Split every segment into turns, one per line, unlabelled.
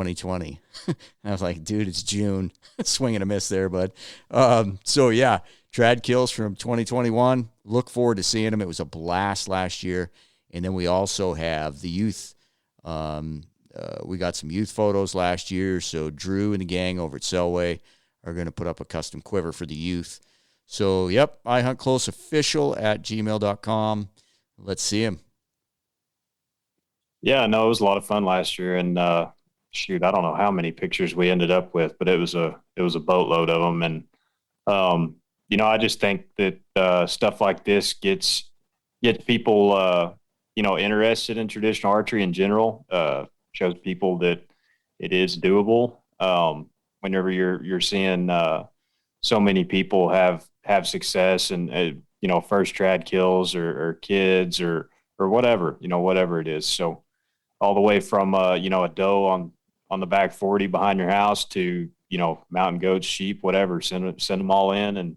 2020. And I was like, dude, it's June. Swing and a miss there, bud. So yeah, trad kills from 2021. Look forward to seeing them. It was a blast last year. And then we also have the youth. We got some youth photos last year. So Drew and the gang over at Selway are going to put up a custom quiver for the youth. So, yep, ihuntcloseofficial@gmail.com. Let's see him.
Yeah, no, it was a lot of fun last year. And shoot, I don't know how many pictures we ended up with, but it was a boatload of them. And, you know, I just think that stuff like this gets people, you know, interested in traditional archery in general, shows people that it is doable. Whenever you're seeing so many people have success and, you know, first trad kills or kids or whatever, you know, whatever it is. So all the way from, you know, a doe on the back 40 behind your house to, you know, mountain goats, sheep, whatever, send them all in. And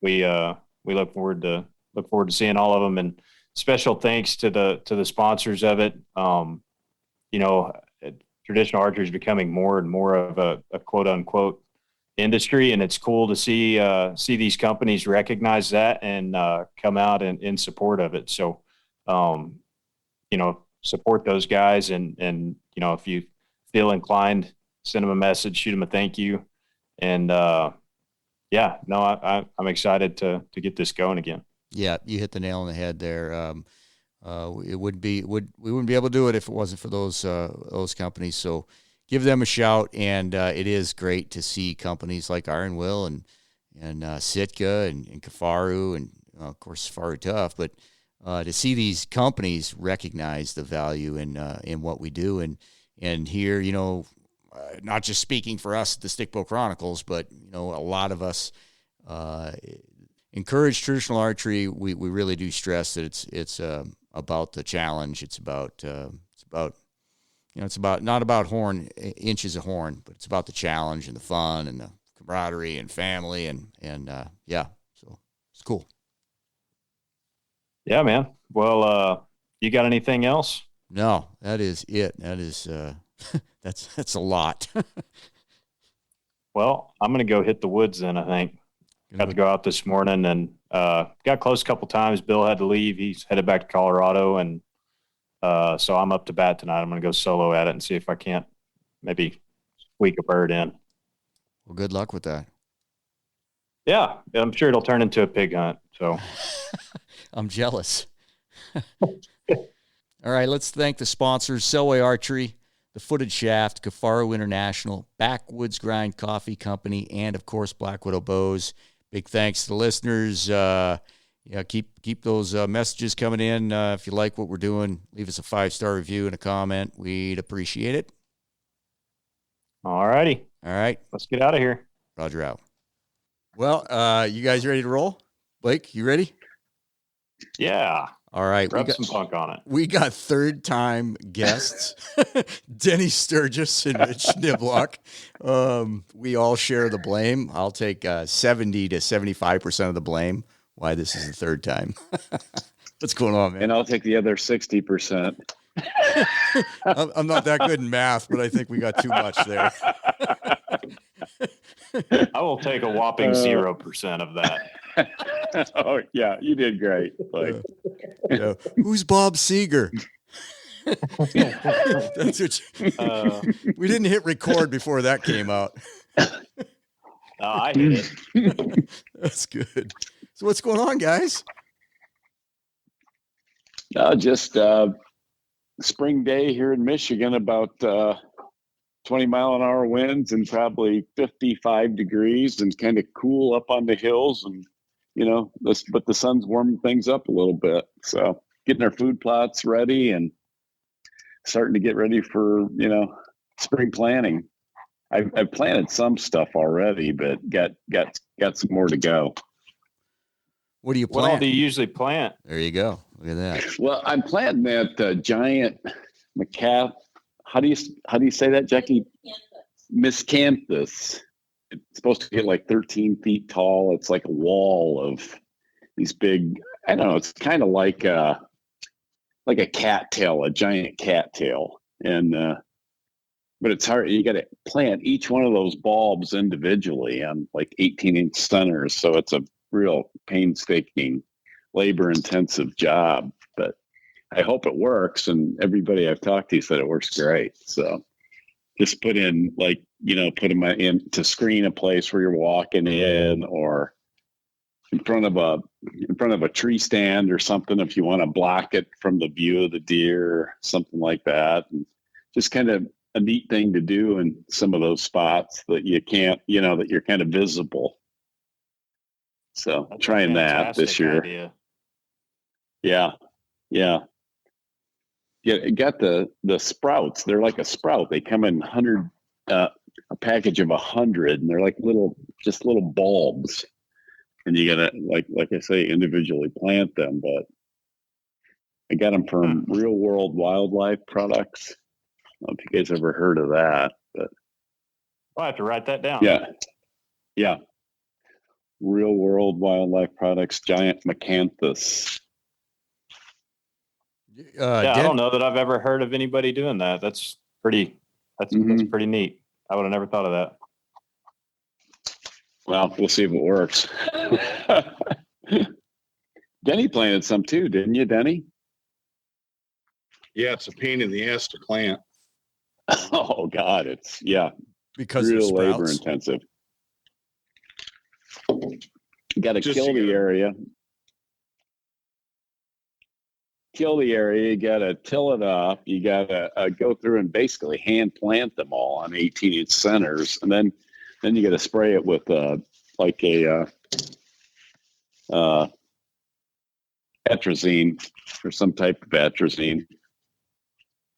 we look forward to seeing all of them. And special thanks to the sponsors of it. You know, traditional archery is becoming more and more of a quote unquote industry. And it's cool to see these companies recognize that and come out in support of it. So, you know, support those guys and, you know, if you feel inclined, send them a message, shoot them a thank you. And, yeah, no, I'm excited to get this going again.
Yeah, you hit the nail on the head there. We wouldn't be able to do it if it wasn't for those companies. So give them a shout. And it is great to see companies like Iron Will and Sitka and Kifaru and of course Kifaru Tough, but to see these companies recognize the value in what we do and here, you know, not just speaking for us at the Stickbow Chronicles, but you know, a lot of us encourage traditional archery. We really do stress that it's about the challenge. It's about not about inches of horn, but it's about the challenge and the fun and the camaraderie and family and yeah, so it's cool.
Yeah, man. Well, you got anything else?
No, that is it. That is that's a lot.
Well, I'm going to go hit the woods then, I think. Got to go out this morning and got close a couple times. Bill had to leave. He's headed back to Colorado. And so I'm up to bat tonight. I'm going to go solo at it and see if I can't maybe squeak a bird in.
Well, good luck with that.
Yeah, I'm sure it'll turn into a pig hunt. So
I'm jealous. All right, let's thank the sponsors, Selway Archery, the Footed Shaft, Kifaru International, Backwoods Grind Coffee Company, and, of course, Blackwidow Bows. Big thanks to the listeners. Keep those messages coming in. If you like what we're doing, leave us a 5-star review and a comment. We'd appreciate it.
All righty.
All right.
Let's get out of here.
Roger out. Well, you guys ready to roll? Blake, you ready?
Yeah.
All right.
Grab some punk on it.
We got third-time guests, Denny Sturgis and Rich Niblock. We all share the blame. I'll take 70 to 75% of the blame. Why this is the third time. What's going on, man?
And I'll take the other 60%.
I'm not that good in math, but I think we got too much there.
I will take a whopping 0% of that.
Oh yeah, you did great. Like,
who's Bob Seeger? That's what we didn't hit record before that came out.
I hit it.
That's good. So what's going on, guys?
Just spring day here in Michigan, about 20-mile-an-hour winds and probably 55 degrees and kind of cool up on the hills. And, you know, but the sun's warming things up a little bit. So getting our food plots ready and starting to get ready for, you know, spring planting. I've planted some stuff already, but got some more to go.
What do you plant?
What all do you usually plant?
There you go. Look at that.
Well, I'm planting that giant McCaff. How do you say that, Jackie? Miscanthus. It's supposed to get like 13 feet tall. It's like a wall of these big. I don't know. It's kind of like a cattail, a giant cattail, and but it's hard. You got to plant each one of those bulbs individually on like 18-inch centers. So it's a real painstaking, labor-intensive job. But I hope it works. And everybody I've talked to said it works great. So just put in put them in to screen a place where you're walking in, or in front of a tree stand or something if you want to block it from the view of the deer, something like that. And just kind of a neat thing to do in some of those spots that you can't, that you're kind of visible. So
That's
trying that this year.
Idea.
Yeah. Yeah. Yeah. It got the sprouts. They're like a sprout. They come in a package of 100, and they're like little bulbs. And you gotta, like I say, individually plant them. But I got them from Real World Wildlife Products. I don't know if you guys ever heard of that, but
I'll have to write that down.
Yeah. Real World Wildlife Products, giant Macanthus.
I don't know that I've ever heard of anybody doing that. That's pretty neat. I would have never thought of that.
Well, we'll see if it works. Denny planted some too, didn't you, Denny?
Yeah, it's a pain in the ass to plant.
Oh God, it's
because
real labor intensive. You got to kill the area. You got to till it up. You got to go through and basically hand plant them all on 18-inch centers, and then you got to spray it with atrazine or some type of atrazine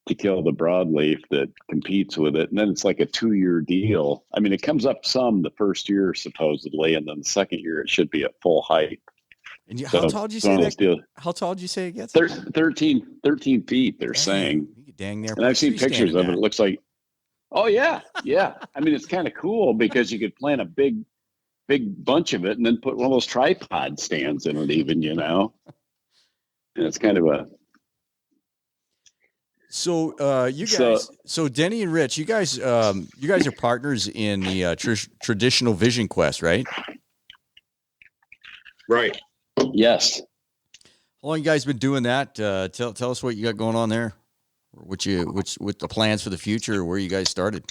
to kill the broadleaf that competes with it. And then it's like a 2-year deal. I mean, it comes up some the first year supposedly, and then the second year it should be at full height.
And how tall did you say that? How tall did you say it gets?
13 feet, they're saying.
Dang, there.
And I've seen pictures of it. It looks like, oh yeah. Yeah. I mean, it's kind of cool because you could plant a big bunch of it and then put one of those tripod stands in it even, And it's kind of a,
So you guys, so Denny and Rich, you guys are partners in the traditional vision quest, right?
Right.
Yes.
How long you guys been doing that? Tell us what you got going on there, what the plans for the future, where you guys started.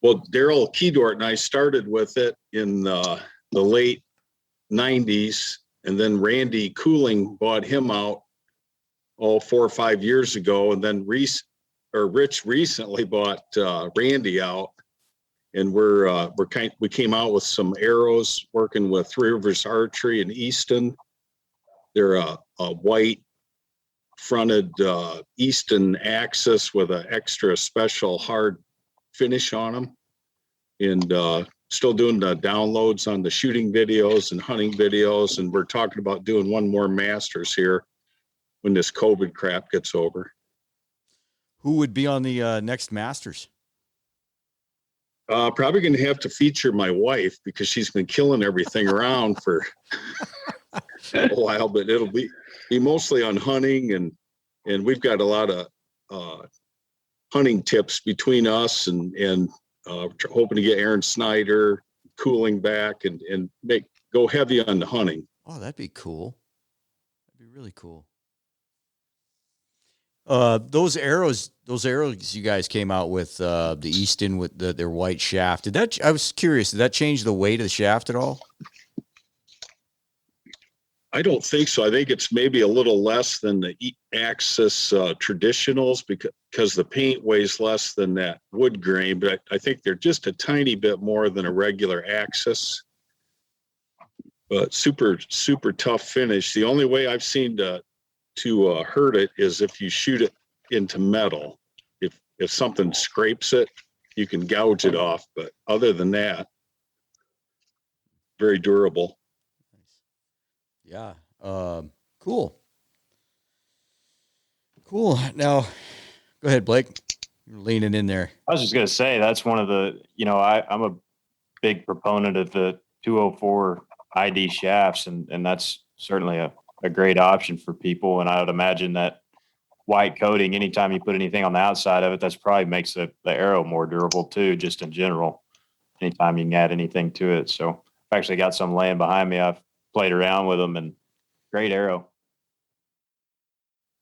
Well, Daryl Keydort and I started with it in the late 90s, and then Randy Cooling bought him out 4 or 5 years ago, and then Rich recently bought Randy out, and we came out with some arrows working with Three Rivers Archery in Easton. They're a white fronted Easton axis with an extra special hard finish on them, and still doing the downloads on the shooting videos and hunting videos, and we're talking about doing one more Masters here when this COVID crap gets over.
Who would be on the next Masters?
Probably going to have to feature my wife because she's been killing everything around for a while, but it'll be mostly on hunting, and we've got a lot of hunting tips between us, and hoping to get Aaron Snyder Cooling back and go heavy on the hunting.
Oh, that'd be cool. That'd be really cool. Those arrows you guys came out with, the Easton with their white shaft. I was curious, did that change the weight of the shaft at all?
I don't think so. I think it's maybe a little less than the Axis traditionals because the paint weighs less than that wood grain, but I think they're just a tiny bit more than a regular Axis. But super, super tough finish. The only way I've seen to hurt it is if you shoot it into metal. If something scrapes it, you can gouge it off. But other than that, very durable.
Yeah. Cool. Now, go ahead, Blake. You're leaning in there.
I was just going to say, that's one of the, I'm a big proponent of the 204 ID shafts, and that's certainly a great option for people. And I would imagine that white coating, anytime you put anything on the outside of it, that's probably makes the arrow more durable too, just in general. Anytime you can add anything to it. So I've actually got some laying behind me. I've played around with them, and great arrow.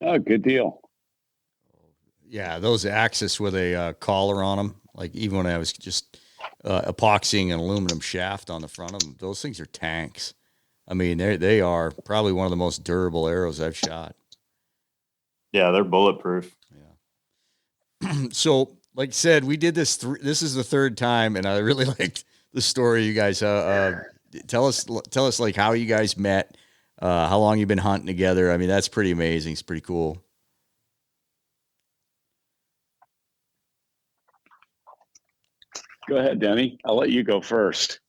Oh, good deal.
Yeah, those Axis with a collar on them, like even when I was just epoxying an aluminum shaft on the front of them, those things are tanks. I mean, they are probably one of the most durable arrows I've shot.
Yeah, they're bulletproof.
Yeah. So, like I said, we did this. This is the third time, and I really liked the story. You guys, tell us like how you guys met, how long you've been hunting together. I mean, that's pretty amazing. It's pretty cool.
Go ahead, Denny. I'll let you go first.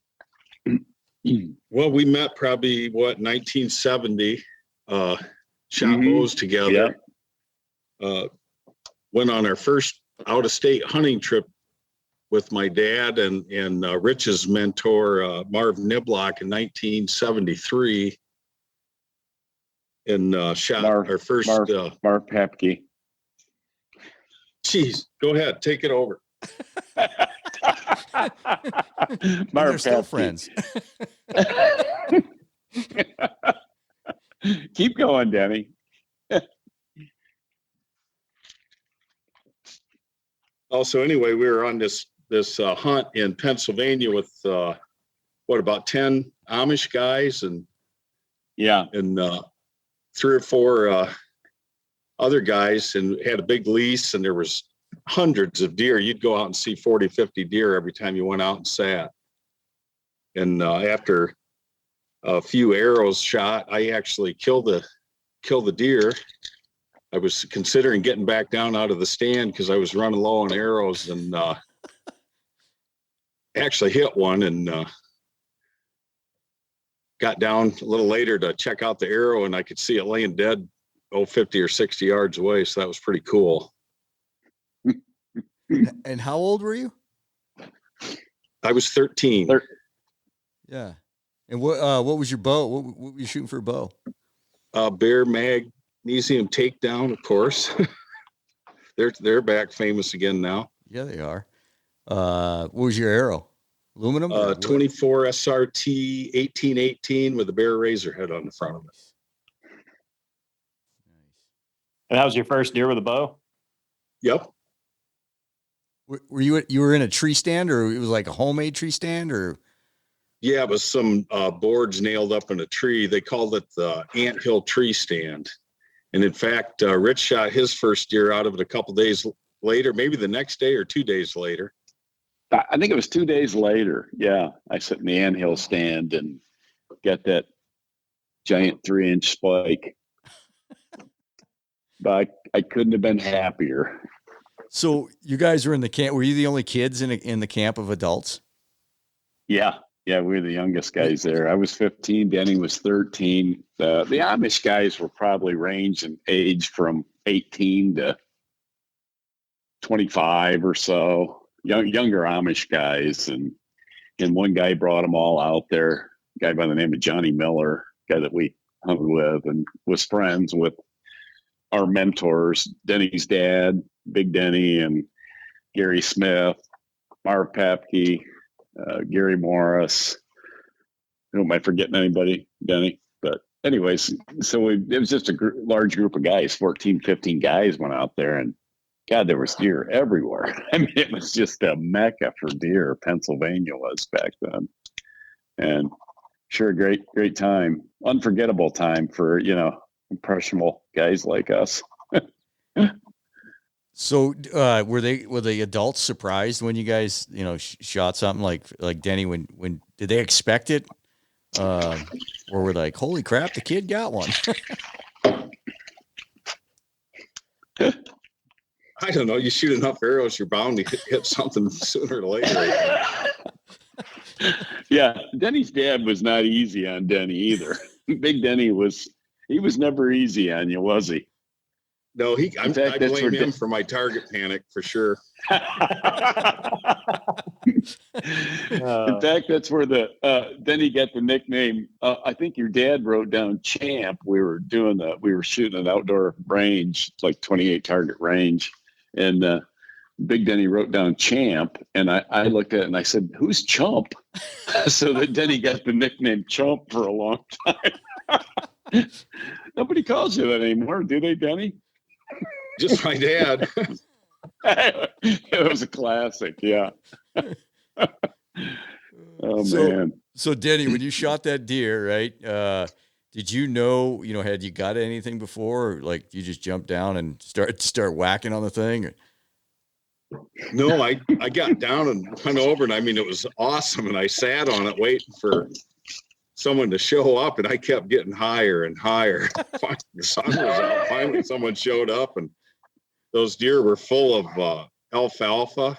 Well, we met probably 1970. Shot bows together. Yep. Went on our first out-of-state hunting trip with my dad and Rich's mentor, Marv Niblock, in 1973, and shot our first.
Marv Papke.
Geez, go ahead, take it over.
They're still friends.
Keep going, Denny.
Also, anyway, we were on this hunt in Pennsylvania with about 10 Amish guys and 3 or 4 other guys, and had a big lease, and there was hundreds of deer. You'd go out and see 40, 50 deer every time you went out and sat. And after a few arrows shot, I actually killed the deer. I was considering getting back down out of the stand because I was running low on arrows, and actually hit one, and got down a little later to check out the arrow, and I could see it laying dead 50 or 60 yards away. So that was pretty cool.
And how old were you?
I was 13.
Yeah. And what was your bow? What were you shooting for a bow?
Bear Magnesium Takedown, of course. They're back famous again now.
Yeah, they are. What was your arrow? Aluminum?
24 SRT 1818 with a Bear razor head on the front of it.
Nice.
And that was your first deer with a bow?
Yep.
Were you were in a tree stand, or it was like a homemade tree stand, or?
Yeah, it was some boards nailed up in a tree. They called it the Anthill tree stand. And in fact, Rich shot his first deer out of it a couple days later, maybe the next day or 2 days later.
I think it was 2 days later. Yeah, I sat in the anthill stand and got that giant 3-inch spike. But I couldn't have been happier.
So you guys were in the camp. Were you the only kids in the camp of adults?
Yeah, we were the youngest guys there. I was 15. Denny was 13. The Amish guys were probably ranged in age from 18 to 25 or so. Younger Amish guys, and one guy brought them all out there. A guy by the name of Johnny Miller, guy that we hung with and was friends with our mentors, Denny's dad, Big Denny, and Gary Smith, Marv Papke, Gary Morris. Am I forgetting anybody, Denny? But anyways, so it was just a large group of guys, 14, 15 guys went out there, and God, there was deer everywhere. I mean, it was just a mecca for deer. Pennsylvania was back then. And sure, great time. Unforgettable time for, impressionable guys like us.
So, were the adults surprised when you guys, shot something like Denny? When did they expect it? Or were they like, holy crap, the kid got one?
I don't know. You shoot enough arrows, you're bound to hit something sooner or later.
Yeah, Denny's dad was not easy on Denny either. Big Denny was never easy on you, was he?
No, I blame him for my target panic for sure.
In fact, that's where Denny got the nickname. I think your dad wrote down Champ. We were shooting an outdoor range, like 28 target range. And Big Denny wrote down Champ. And I looked at it and I said, who's Chump? So that Denny got the nickname Chump for a long time. Nobody calls you that anymore, do they, Denny?
Just my dad.
It was a classic, yeah. Oh, man.
So Denny, when you shot that deer, right? Did you know, had you got anything before, or like you just jumped down and start whacking on the thing? Or?
No, I got down and went over, and I mean, it was awesome. And I sat on it waiting for someone to show up, and I kept getting higher and higher. Finally, the sun was out. Finally, someone showed up, and those deer were full of alfalfa.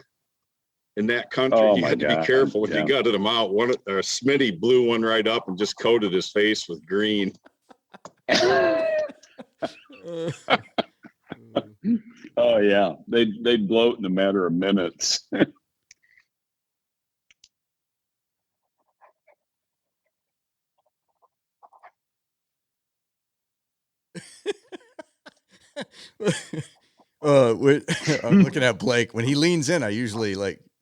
In that country, you had to be careful when you gutted them out. Smitty blew one right up and just coated his face with green.
Oh yeah, they'd bloat in a matter of minutes.
I'm looking at Blake. When he leans in, I usually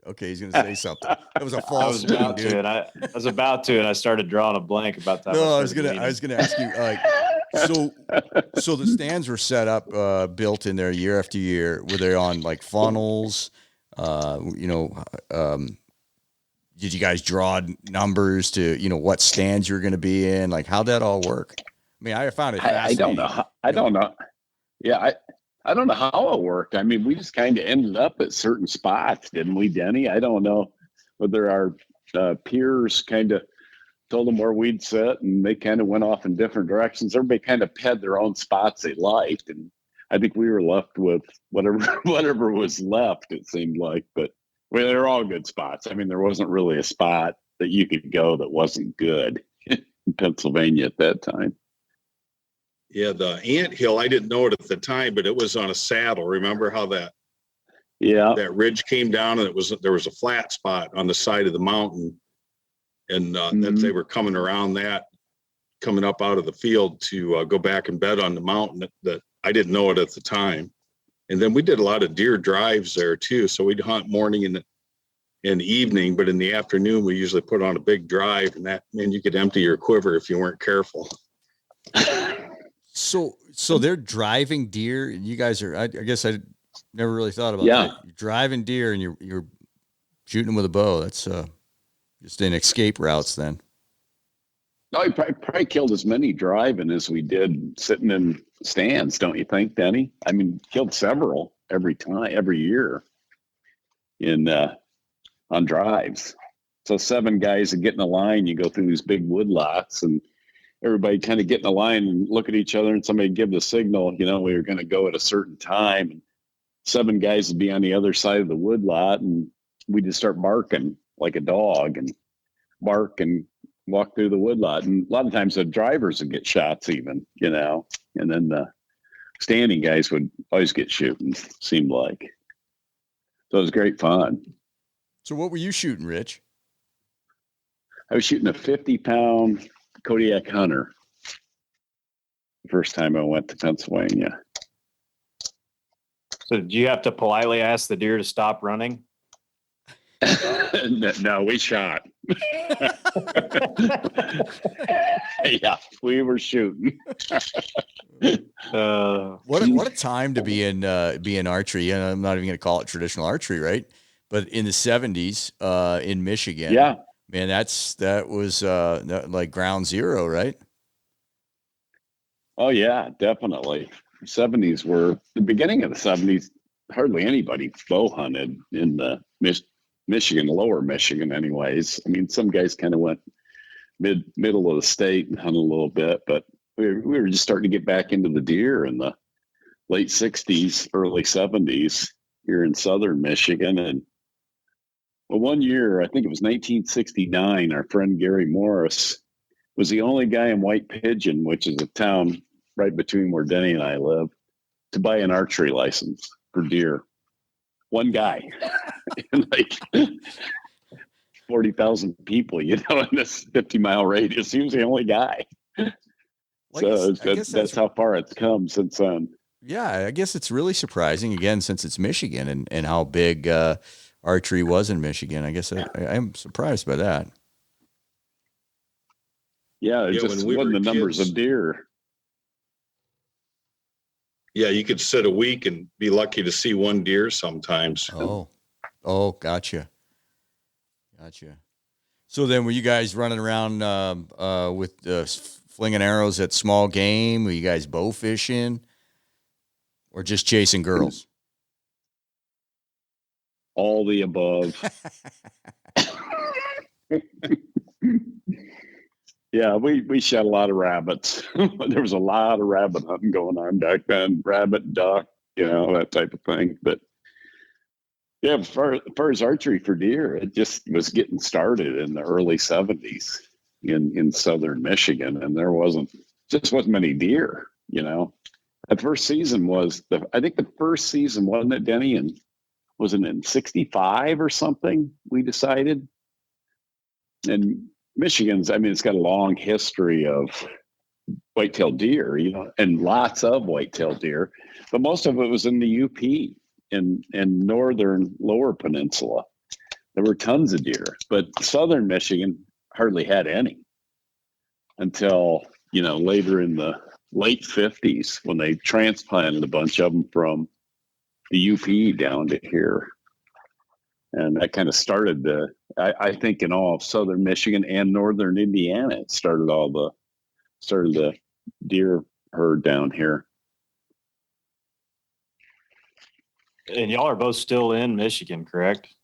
okay, he's going to say something. That was a false swing, dude.
I was about to, and I started drawing a blank about that.
No, I was going to ask you, so the stands were set up, built in there year after year. Were they on like funnels? Did you guys draw numbers to, what stands you're going to be in? Like, how'd that all work? I mean, I found it fascinating.
I don't know. Yeah, I don't know how it worked. I mean, we just kind of ended up at certain spots, didn't we, Denny? I don't know whether our peers kind of told them where we'd sit, and they kind of went off in different directions. Everybody kind of had their own spots they liked, and I think we were left with whatever was left, it seemed like. But they were all good spots. I mean, there wasn't really a spot that you could go that wasn't good in Pennsylvania at that time.
Yeah, the anthill, I didn't know it at the time, but it was on a saddle. Remember how that ridge came down, and there was a flat spot on the side of the mountain, and that they were coming around that, coming up out of the field to go back and bed on the mountain. That I didn't know it at the time. And then we did a lot of deer drives there too. So we'd hunt morning and evening, but in the afternoon we usually put on a big drive, and you could empty your quiver if you weren't careful.
So they're driving deer, and you guys are, I guess I never really thought about that. You're driving deer and you're shooting them with a bow. That's just in escape routes then.
No, he probably killed as many driving as we did sitting in stands, don't you think, Denny? I mean, killed several every year on drives. So 7 guys that get in a line, you go through these big wood lots, and everybody kind of get in a line and look at each other, and somebody give the signal, we were going to go at a certain time, and 7 guys would be on the other side of the wood lot, and we just start barking like a dog and bark and walk through the wood lot. And a lot of times the drivers would get shots even, and then the standing guys would always get shooting, seemed like. So it was great fun.
So what were you shooting, Rich?
I was shooting a 50-pound Kodiak Hunter the first time I went to Pennsylvania.
So did you have to politely ask the deer to stop running?
No, we shot. Yeah, we were shooting.
What a time to be in archery. And I'm not even going to call it traditional archery, right? But in the 70s in Michigan,
yeah,
man, that was like ground zero, right?
Oh yeah, definitely. 70s were the beginning of the 70s. Hardly anybody bow hunted in the Michigan, lower Michigan, anyways. I mean, some guys kind of went middle of the state and hunted a little bit, but we were just starting to get back into the deer in the late 60s, early 70s here in southern Michigan. And well, one year, I think it was 1969, our friend Gary Morris was the only guy in White Pigeon, which is a town right between where Denny and I live, to buy an archery license for deer. One guy. 40,000 people, in this 50-mile radius. He was the only guy.
Well,
So that's how far it's come since then.
Yeah, I guess it's really surprising, again, since it's Michigan and how big archery was in Michigan. I guess I'm surprised by that.
Yeah, it just wasn't the numbers of deer.
Yeah, you could sit a week and be lucky to see one deer sometimes.
Oh, gotcha. So then were you guys running around with flinging arrows at small game? Were you guys bow fishing or just chasing girls?
All the above. Yeah, we shot a lot of rabbits. There was a lot of rabbit hunting going on back then. Rabbit, duck, that type of thing. But yeah, as far as archery for deer, it just was getting started in the early 70s in southern Michigan, and there wasn't many deer. The first season I think the first season, wasn't it, Denny? And wasn't it in 65 or something? We decided. And Michigan's, it's got a long history of whitetail deer, and lots of whitetail deer, but most of it was in the UP and northern lower peninsula. There were tons of deer, but southern Michigan hardly had any until, later in the late 50s when they transplanted a bunch of them from the UP down to here. And that kind of started I think in all of southern Michigan and northern Indiana, it started the deer herd down here.
And y'all are both still in Michigan, correct?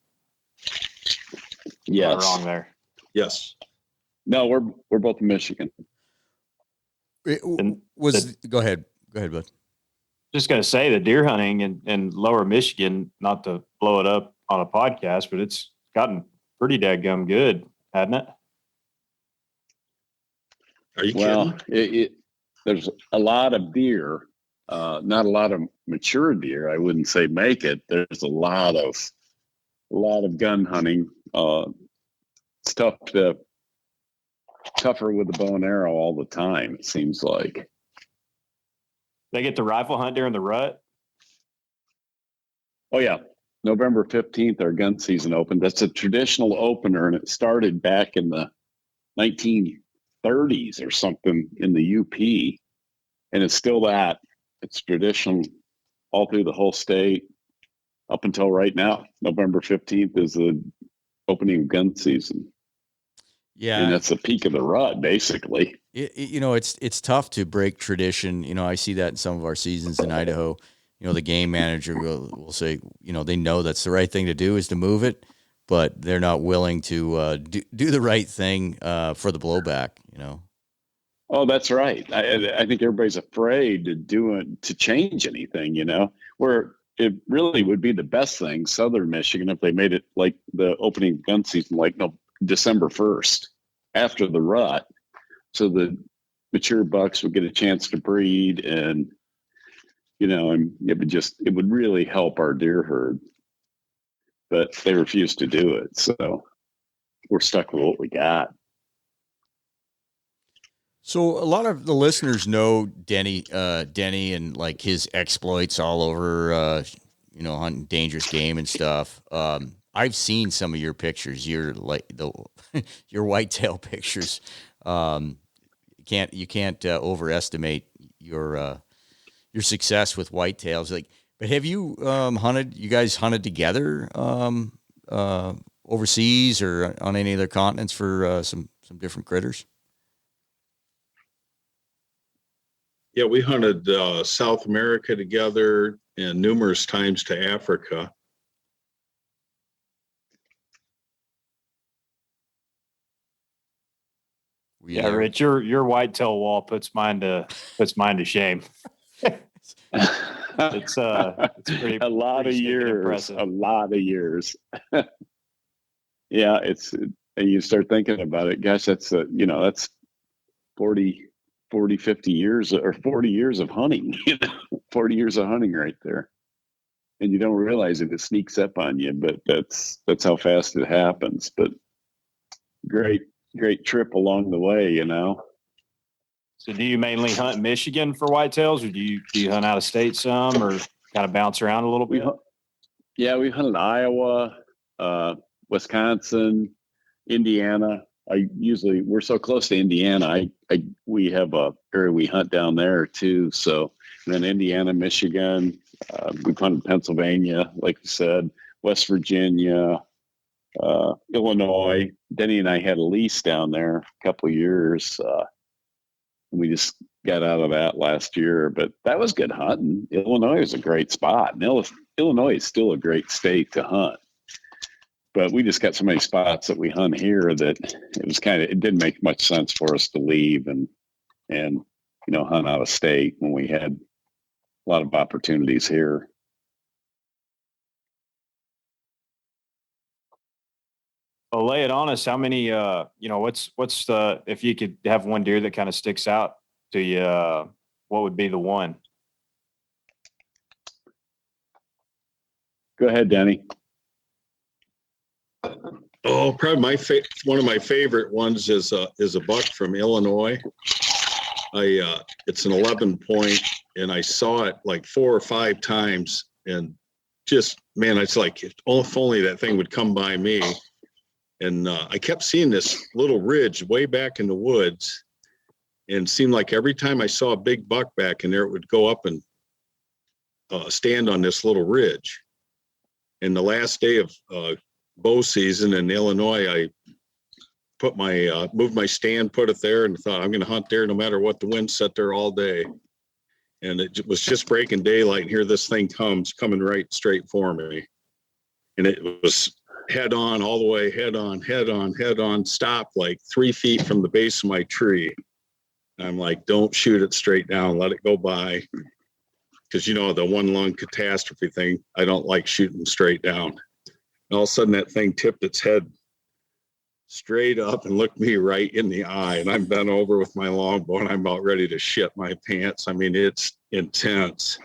Yes.
Am I wrong there?
Yes.
No, we're both in Michigan.
Go ahead, bud.
Just going to say the deer hunting in lower Michigan, not to blow it up on a podcast, but it's gotten pretty dadgum good, hasn't it?
Are you kidding?
There's a lot of deer, not a lot of mature deer. I wouldn't say make it. There's a lot of gun hunting. It's tougher with the bow and arrow all the time, it seems like.
They get to rifle hunt during the rut?
Oh, yeah. November 15th, our gun season opened. That's a traditional opener, and it started back in the 1930s or something in the UP. And it's still that. It's traditional all through the whole state up until right now. November 15th is the opening of gun season. Yeah. And that's the peak of the rut, basically.
It's tough to break tradition. I see that in some of our seasons in Idaho. The game manager will say, they know that's the right thing to do is to move it, but they're not willing to do the right thing for the blowback,
Oh, that's right. I think everybody's afraid to change anything, where it really would be the best thing, southern Michigan, if they made it like the opening gun season, like December 1st after the rut. So the mature bucks would get a chance to breed and, and it would really help our deer herd, but they refused to do it. So we're stuck with what we got.
So a lot of the listeners know Denny and like his exploits all over, hunting dangerous game and stuff. I've seen some of your pictures, your whitetail pictures. You can't overestimate your success with whitetails. But have you hunted? You guys hunted together overseas or on any other continents for some different critters?
Yeah, we hunted South America together and numerous times to Africa.
Yeah, Rich, your whitetail wall puts mine to shame. It's pretty
a lot of years. A lot of years. Yeah, and you start thinking about it. Gosh, that's that's 40, 50 years or 40 years of hunting. 40 years of hunting right there, and you don't realize it sneaks up on you. But that's how fast it happens. But great trip along the way, you know.
So do you mainly hunt Michigan for whitetails, or do you hunt out of state some, or kind of bounce around a little bit?
We hunted Iowa, Wisconsin, Indiana. We're so close to Indiana. We have a area we hunt down there too. So then Indiana, Michigan, we've hunted Pennsylvania, like you said, West Virginia, Illinois. Denny and I had a lease down there a couple of years. We just got out of that last year, but that was good hunting. Illinois is a great spot. And Illinois is still a great state to hunt. But we just got so many spots that we hunt here that it didn't make much sense for us to leave and hunt out of state when we had a lot of opportunities here.
Well, lay it on us. How many, what's the, if you could have one deer that kind of sticks out to you, what would be the one?
Go ahead, Denny.
Oh, probably one of my favorite ones is a buck from Illinois. It's an 11 point, and I saw it like 4 or 5 times, and just, man, it's like, if only that thing would come by me. And I kept seeing this little ridge way back in the woods, and it seemed like every time I saw a big buck back in there, it would go up and stand on this little ridge. And the last day of bow season in Illinois, I put moved my stand, put it there, and thought, I'm going to hunt there no matter what the wind set there all day. And it was just breaking daylight, and here this thing coming right straight for me. And it was head on all the way, head on, stop like 3 feet from the base of my tree. And I'm like, don't shoot it straight down, let it go by. Because, the one lung catastrophe thing, I don't like shooting straight down. And all of a sudden that thing tipped its head straight up and looked me right in the eye. And I'm bent over with my longbow, and I'm about ready to shit my pants. I mean, it's intense.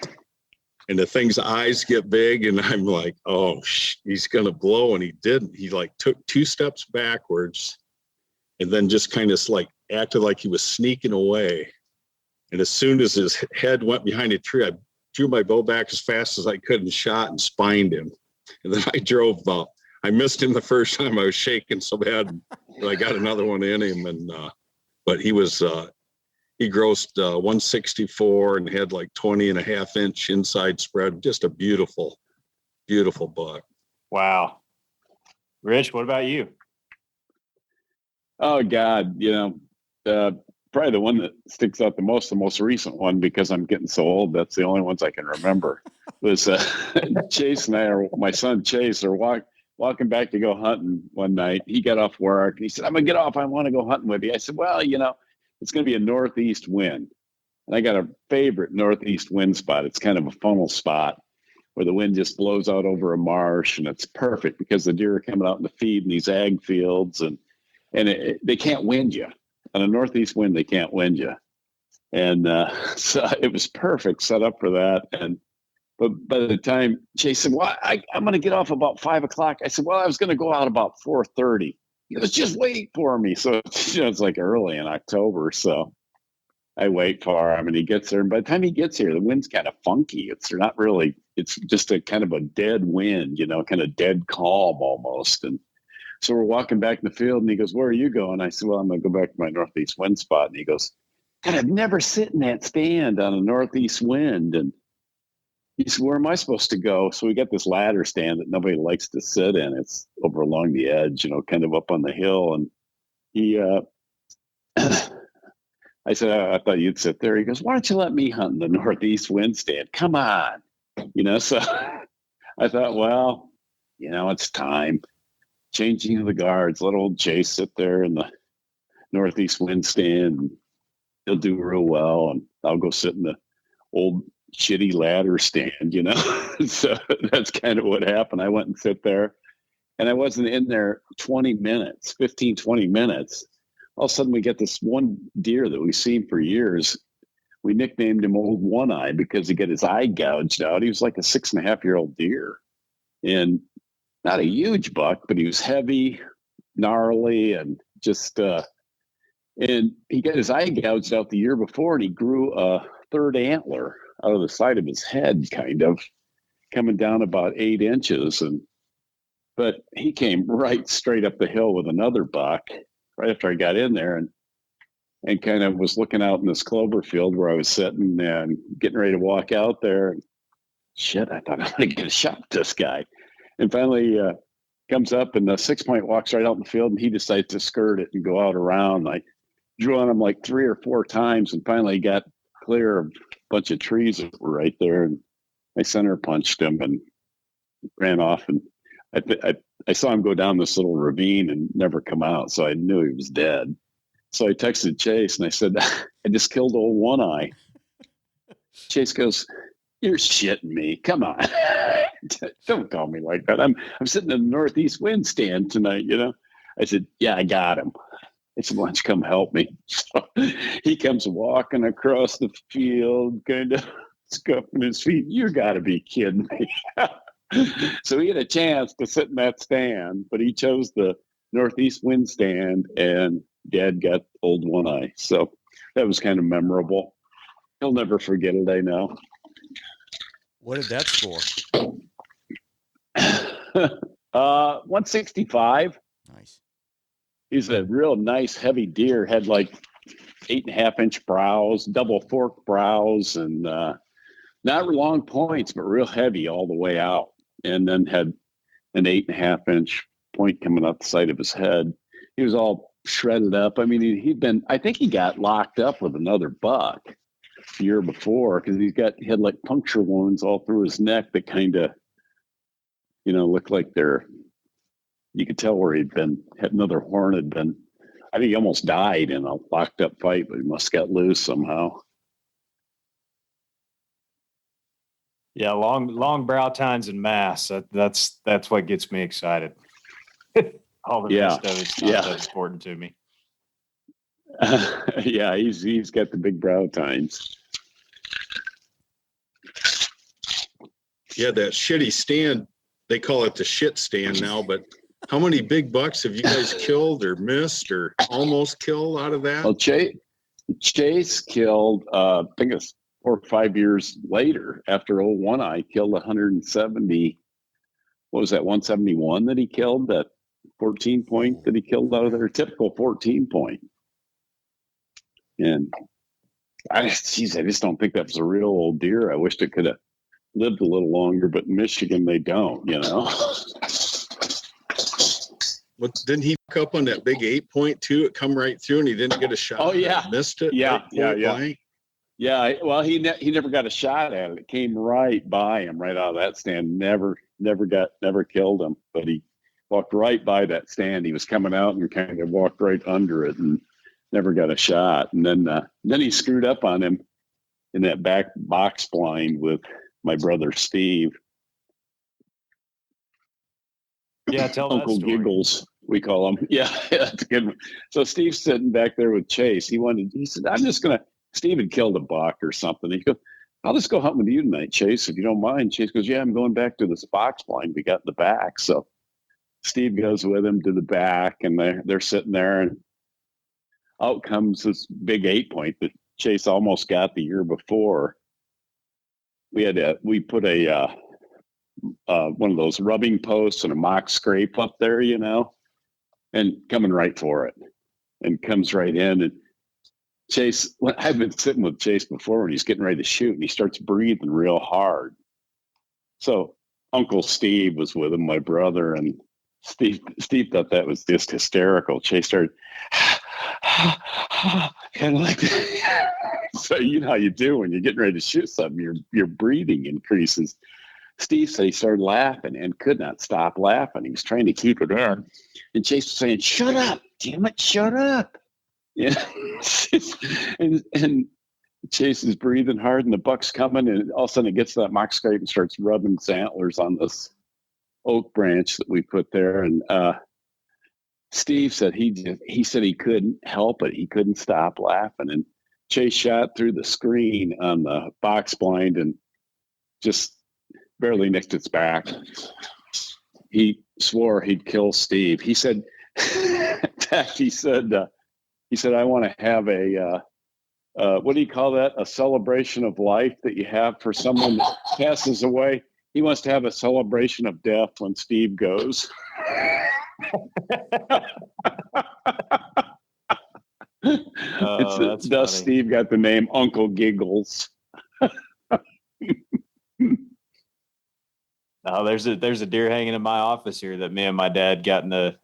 And the thing's eyes get big, and I'm like, oh, he's going to blow. And he didn't. He like took 2 steps backwards and then just kind of like acted like he was sneaking away. And as soon as his head went behind a tree, I drew my bow back as fast as I could and shot and spined him. And then I missed him the first time. I was shaking so bad that I got another one in him. And, but he grossed 164 and had like 20.5-inch inside spread. Just a beautiful, beautiful buck.
Wow. Rich, what about you?
Oh God, probably the one that sticks out the most recent one, because I'm getting so old, that's the only ones I can remember, was Chase and my son Chase are walking back to go hunting one night. He got off work and he said, I'm going to get off. I want to go hunting with you. I said, well, it's going to be a northeast wind. And I got a favorite northeast wind spot. It's kind of a funnel spot where the wind just blows out over a marsh, and it's perfect because the deer are coming out in the feed in these ag fields, and they can't wind you. On a northeast wind, they can't wind you. And so it was perfect set up for that. But by the time Chase said, well, I'm going to get off about 5 o'clock. I said, well, I was going to go out about 4:30. He goes, just wait for me. So it's like early in October. So I wait for him, and he gets there. And by the time he gets here, the wind's kind of funky. It's just a kind of a dead wind, kind of dead calm almost. And so we're walking back in the field, and he goes, where are you going? I said, well, I'm going to go back to my northeast wind spot. And he goes, God, I've never sit in that stand on a northeast wind. And he said, where am I supposed to go? So we got this ladder stand that nobody likes to sit in. It's over along the edge, kind of up on the hill. And he, I said, I thought you'd sit there. He goes, why don't you let me hunt in the northeast wind stand? Come on. So I thought, well, it's time. Changing of the guards, let old Chase sit there in the northeast wind stand. And he'll do real well. And I'll go sit in the old shitty ladder stand, So that's kind of what happened. I went and sit there, and I wasn't in there 15, 20 minutes. All of a sudden we get this one deer that we've seen for years. We nicknamed him Old One Eye because he got his eye gouged out. He was like a 6.5-year-old deer, and not a huge buck, but he was heavy, gnarly, and just, and he got his eye gouged out the year before, and he grew a third antler out of the side of his head, kind of coming down about 8 inches. But he came right straight up the hill with another buck right after I got in there, and kind of was looking out in this clover field where I was sitting and getting ready to walk out there. And shit, I thought I'm going to get a shot at this guy. And finally comes up, and the 6-point walks right out in the field, and he decides to skirt it and go out around. I drew on him like 3 or 4 times, and finally got clear of a bunch of trees that were right there. And I center punched him and ran off. And I saw him go down this little ravine and never come out, so I knew he was dead. So I texted Chase, and I said, I just killed old One Eye. Chase goes, "You're shitting me. Come on." Don't call me like that. I'm sitting in the northeast wind stand tonight, you know. I said, "Yeah, I got him." I said, "Why don't you come help me?" So he comes walking across the field, kind of scuffing his feet. "You got to be kidding me." So he had a chance to sit in that stand, but he chose the northeast wind stand, and Dad got old One Eye. So that was kind of memorable. He'll never forget it, I know.
What did that score?
165.
Nice.
He's a real nice, heavy deer. Had like 8.5-inch brows, double fork brows, and not long points, but real heavy all the way out. And then had an 8.5-inch point coming out the side of his head. He was all shredded up. I mean, I think he got locked up with another buck the year before, because he had like puncture wounds all through his neck that kind of, looked like you could tell where had another horn had been. I think he almost died in a locked up fight, but he must have got loose somehow.
Yeah, long brow tines and mass. That's what gets me excited. All the rest of it's not that important to me.
Yeah, he's got the big brow tines.
Yeah, that shitty stand, they call it the shit stand now, but how many big bucks have you guys killed or missed or almost killed out of that?
Well, Chase killed, I think it's 4 or 5 years later, after old One Eye killed 170. What was that, 171 that he killed? That 14 point that he killed out of there, typical 14 point. And I just don't think that was a real old deer. I wished it could have lived a little longer, but in Michigan they don't,
But didn't he pick up on that big 8-point too? It come right through and he didn't get a shot.
Oh yeah,
missed it.
Yeah,
right
blank. Yeah. Well, he never got a shot at it. It came right by him, right out of that stand. Never killed him. But he walked right by that stand. He was coming out and kind of walked right under it and never got a shot. And then he screwed up on him in that back box blind with my brother Steve.
Yeah, tell
Uncle
that story.
Giggles, we call him. Yeah, that's a good one. So Steve's sitting back there with Chase. He said, Steve had killed a buck or something. He goes, "I'll just go hunt with you tonight, Chase, if you don't mind." Chase goes, "Yeah, I'm going back to this box blind we got in the back." So Steve goes with him to the back, and they're sitting there, and out comes this big 8-point that Chase almost got the year before. We put a one of those rubbing posts and a mock scrape up there, and coming right for it, and comes right in. And Chase, I've been sitting with Chase before when he's getting ready to shoot, and he starts breathing real hard. So Uncle Steve was with him, my brother, and Steve thought that was just hysterical. Chase started kind of like that. So you know how you do when you're getting ready to shoot something, your breathing increases. Steve said he started laughing and could not stop laughing. He was trying to keep it in. And Chase was saying, "Shut up, damn it, shut up." Yeah. and Chase is breathing hard, and the buck's coming, and all of a sudden it gets to that mock scrape and starts rubbing his antlers on this oak branch that we put there. And Steve said he said he couldn't help it. He couldn't stop laughing. And Chase shot through the screen on the box blind and just barely nicked its back. He swore he'd kill Steve. He said fact, he said, I want to have a, what do you call that? A celebration of life that you have for someone that passes away. He wants to have a celebration of death when Steve goes.
That's
thus
funny.
Steve got the name Uncle Giggles.
No, there's a deer hanging in my office here that me and my dad got in a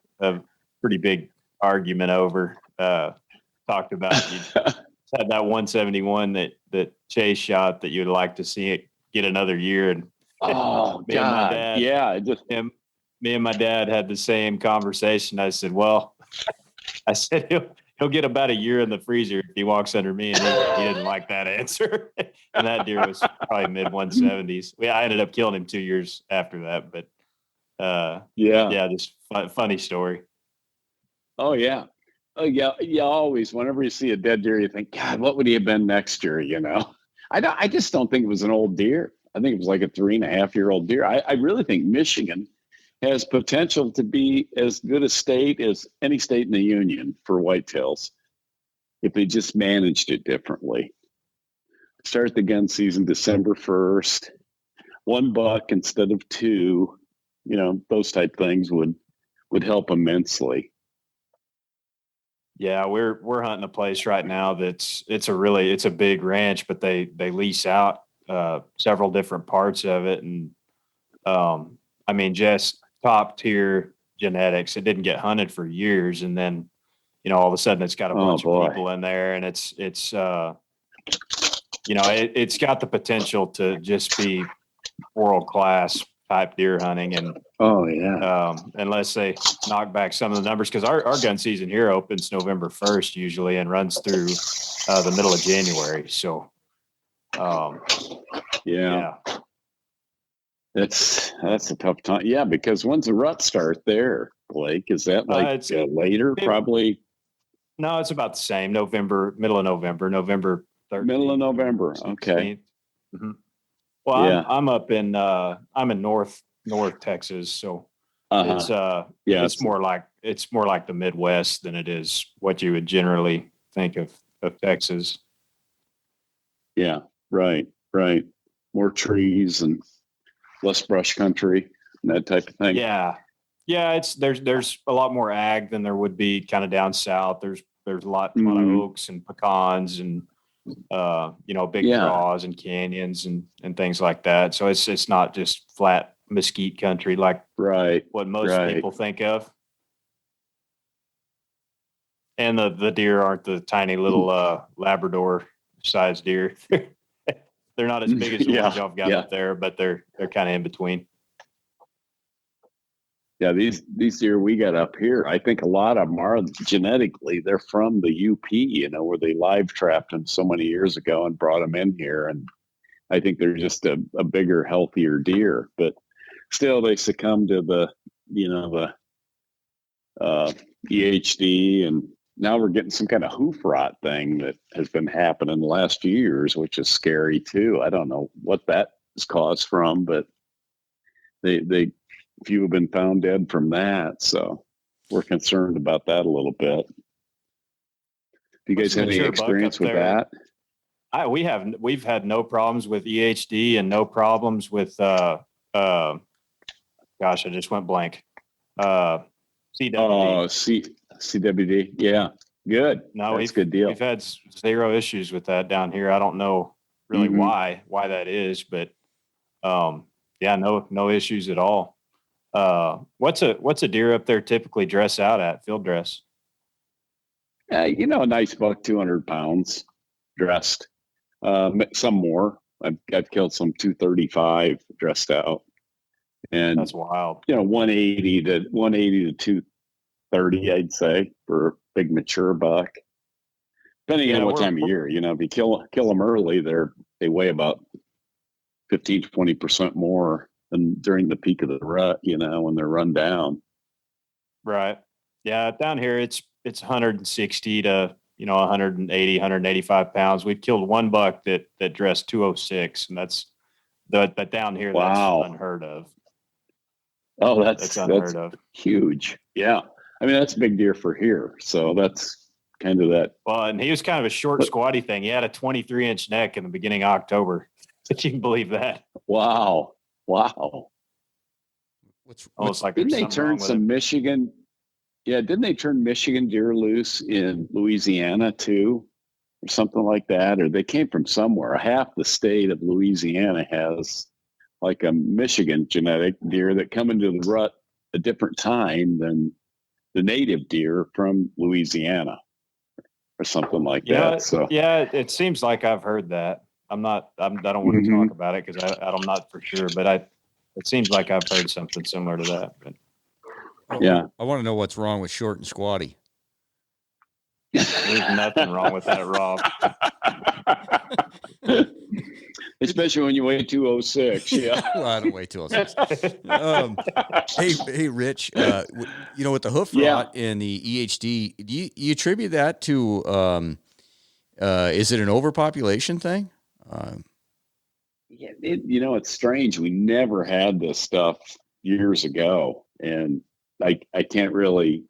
pretty big argument over. Talked about had that 171 that Chase shot that you'd like to see it get another year. And
oh
me
God,
and my dad,
yeah,
me and my dad had the same conversation. I said, well, he'll get about a year in the freezer if he walks under me, and he didn't like that answer. And that deer was probably mid 170s. I ended up killing him 2 years after that, but just funny story.
Oh yeah. Oh yeah. Yeah. Always, whenever you see a dead deer, you think, God, what would he have been next year? You know, I just don't think it was an old deer. I think it was like a 3.5-year-old deer. I really think Michigan has potential to be as good a state as any state in the union for whitetails if they just managed it differently. Start the gun season December 1st, 1 buck instead of 2. You know, those type things would help immensely.
Yeah, we're hunting a place right now it's a big ranch, but they lease out several different parts of it, and I mean, just top tier genetics. It didn't get hunted for years, and then all of a sudden it's got a bunch of people in there, and it's it's got the potential to just be world class type deer hunting. And unless they knock back some of the numbers, because our gun season here opens November 1st usually and runs through the middle of January. So
that's a tough time. Yeah, because when's the rut start there, Blake? Is that like later? Probably.
No, it's about the same. Middle of November, November 13th.
Middle of November. Okay.
Mm-hmm. Well, I'm up in I'm in North Texas, so it's more like the Midwest than it is what you would generally think of Texas.
Yeah, right. More trees and less brush country and that type of thing.
Yeah. There's a lot more ag than there would be kind of down south. There's a lot of oaks and pecans and big draws and canyons and things like that. So it's not just flat mesquite country like what most people think of. And the deer aren't the tiny little Labrador sized deer. They're not as big as the ones y'all got up there, but they're kind of in between.
Yeah, these deer we got up here, I think a lot of them are genetically, they're from the UP, where they live trapped them so many years ago and brought them in here. And I think they're just a bigger, healthier deer, but still they succumb to the EHD. And now we're getting some kind of hoof rot thing that has been happening the last few years, which is scary too. I don't know what that is caused from, but they few have been found dead from that. So we're concerned about that a little bit. Do you guys have any experience with that?
We've had no problems with EHD and no problems with gosh, I just went blank. CWD.
Oh, CWD. Yeah. Good.
No,
that's a good deal.
We've had zero issues with that down here. I don't know really why that is, but no issues at all. What's a deer up there typically dress out at, field dress?
A nice buck, 200 pounds dressed. Some more. I've killed some 235 dressed out, and
that's wild.
180 to 230, I'd say, for a big mature buck. Depending on what time of year, if you kill them early, they weigh about 15 to 20% more than during the peak of the rut, when they're run down.
Right. Yeah. Down here, it's 160 to, 180, 185 pounds. We've killed one buck that dressed 206, and but down here, that's unheard of.
Oh, that's unheard of. Huge. Yeah. I mean, that's a big deer for here. So that's kind of that.
Well, and he was kind of a short, squatty thing. He had a 23-inch neck in the beginning of October. If you can believe that.
Wow.
Almost like
didn't
there's
they
something
turn
wrong with
some
it.
Michigan? Yeah, didn't they turn Michigan deer loose in Louisiana too, or something like that? Or they came from somewhere. Half the state of Louisiana has like a Michigan genetic deer that come into the rut a different time than the native deer from Louisiana, or something like that. So
Yeah, it seems like I've heard that. I don't want to talk about it because I'm not for sure, but it seems like I've heard something similar to that. But.
Yeah.
I want to know what's wrong with short and squatty.
There's nothing wrong with that, Rob.
Especially when you weigh 206. Yeah.
Well, I don't weigh 206. Hey, Rich, with the hoof rot and the EHD, do you attribute that to, is it an overpopulation thing?
Yeah, it's strange. We never had this stuff years ago. And I can't really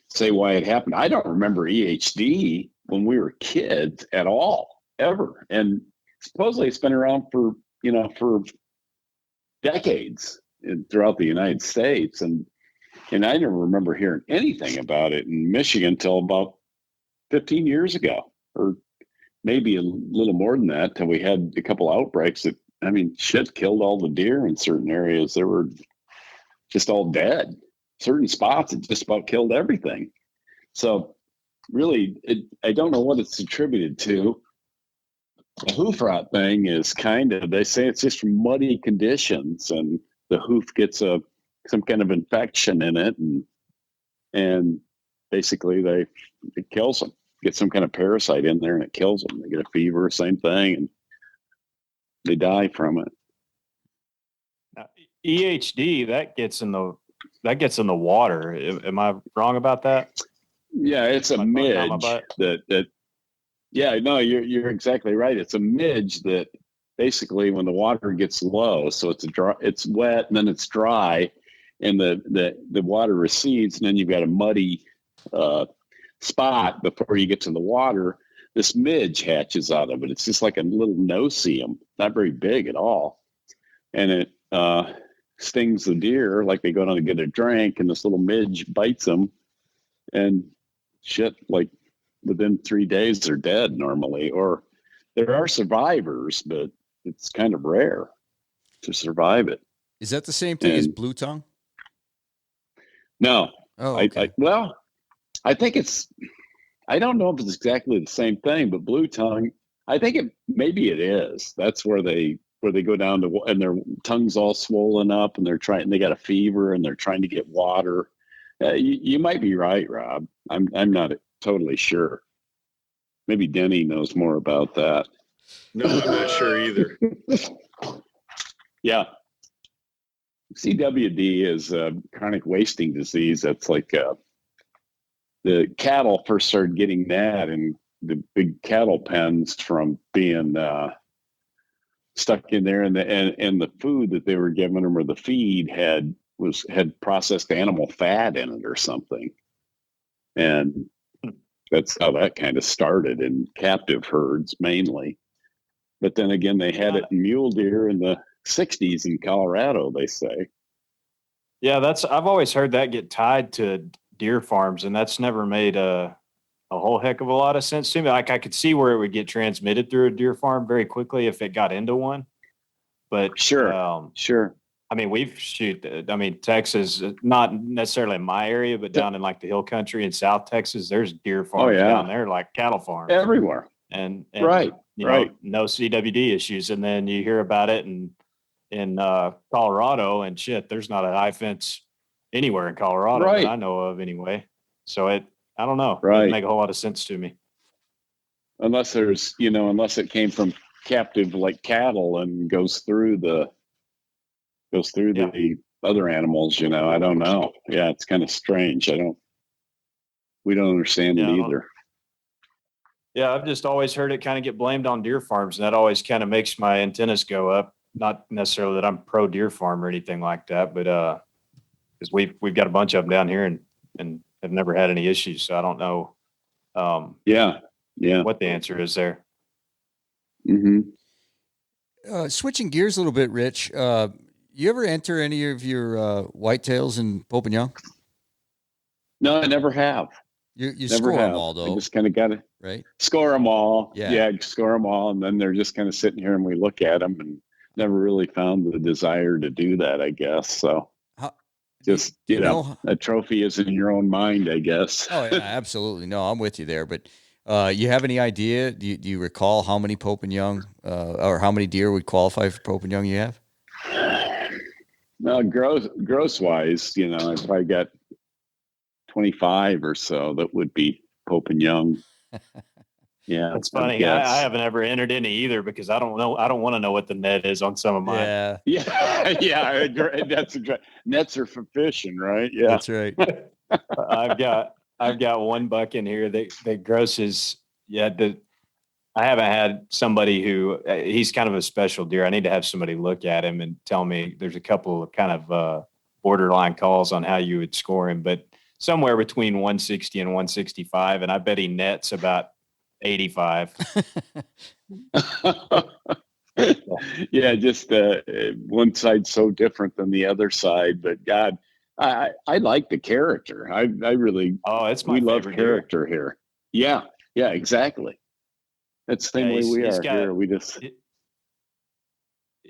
say why it happened. I don't remember EHD when we were kids at all, ever. And supposedly it's been around for decades throughout the United States. And I never remember hearing anything about it in Michigan until about 15 years ago, or maybe a little more than that, till we had a couple outbreaks that, shit killed all the deer in certain areas. They were just all dead. Certain spots, it just about killed everything. So really, I don't know what it's attributed to. The hoof rot thing is they say it's just from muddy conditions, and the hoof gets some kind of infection in it, and basically it kills them. Get some kind of parasite in there and it kills them. They get a fever, same thing, and they die from it.
Now, EHD that gets in the water. Am I wrong about that?
Yeah, it's a midge that. Yeah, no, you're exactly right. It's a midge that basically when the water gets low, so it's wet and then it's dry, and the water recedes, and then you've got a muddy spot before you get to the water. This midge hatches out of it. It's just like a little no-see-um, not very big at all, and it stings the deer like they go down to get a drink, and this little midge bites them, and shit, like within 3 days they're dead normally. Or there are survivors, but it's kind of rare to survive it.
Is that the same thing as blue tongue?
No.
Oh, okay.
I think I don't know if it's exactly the same thing, but blue tongue, I think maybe it is. That's where they go down to, and their tongue's all swollen up, and they got a fever, and they're trying to get water. You might be right, Rob. I'm not totally sure. Maybe Denny knows more about that.
No, I'm not sure either.
Yeah. CWD is a chronic wasting disease. That's like the cattle first started getting that, and the big cattle pens from being stuck in there, and the food that they were giving them, or the feed had processed animal fat in it or something. And that's how that kind of started in captive herds mainly. But then again, they had it in mule deer in the 60s in Colorado, they say.
Yeah, I've always heard that get tied to deer farms, and that's never made a whole heck of a lot of sense to me. Like, I could see where it would get transmitted through a deer farm very quickly if it got into one. But
sure.
Texas, not necessarily in my area, but down in like the hill country in South Texas, there's deer farms down there, like cattle farms
everywhere.
And
right.
No CWD issues. And then you hear about it in Colorado, and shit, there's not a high fence anywhere in Colorado that I know of anyway. So I don't know. It doesn't make a whole lot of sense to me.
Unless it came from captive like cattle and goes through the other animals, I don't know. Yeah, it's kind of strange. We don't understand it either.
Yeah, I've just always heard it kind of get blamed on deer farms, and that always kind of makes my antennas go up. Not necessarily that I'm pro deer farm or anything like that, but because we've got a bunch of them down here, and have never had any issues. So I don't know.
Yeah.
What the answer is there.
Mm-hmm.
Switching gears a little bit, Rich, you ever enter any of your whitetails in Pope and Young?
No, I never have.
You
Never
score
have.
them all, though.
I just kind of got to
right?
score them all.
Yeah.
Score them all. And then they're just kind of sitting here and we look at them and never really found the desire to do that, I guess. So just, you know, a trophy is in your own mind, I guess.
Oh, yeah, absolutely. No, I'm with you there. But you have any idea? Do you recall how many Pope and Young or how many deer would qualify for Pope and Young you have?
No, gross wise, you know, I probably got 25 or so that would be Pope and Young. Yeah,
it's funny. I haven't ever entered any either because I don't know. I don't want to know what the net is on some of mine.
Yeah. That's nets are for fishing, right? Yeah,
that's right.
I've got one buck in here that grosses. Yeah, I haven't had somebody who he's kind of a special deer. I need to have somebody look at him and tell me. There's a couple of kind of borderline calls on how you would score him, but somewhere between 160 and 165, and I bet he nets about 85.
Yeah, just one side's so different than the other side, but God, I like the character. I really
we
love character here. Yeah, exactly. That's the same way we are here. We just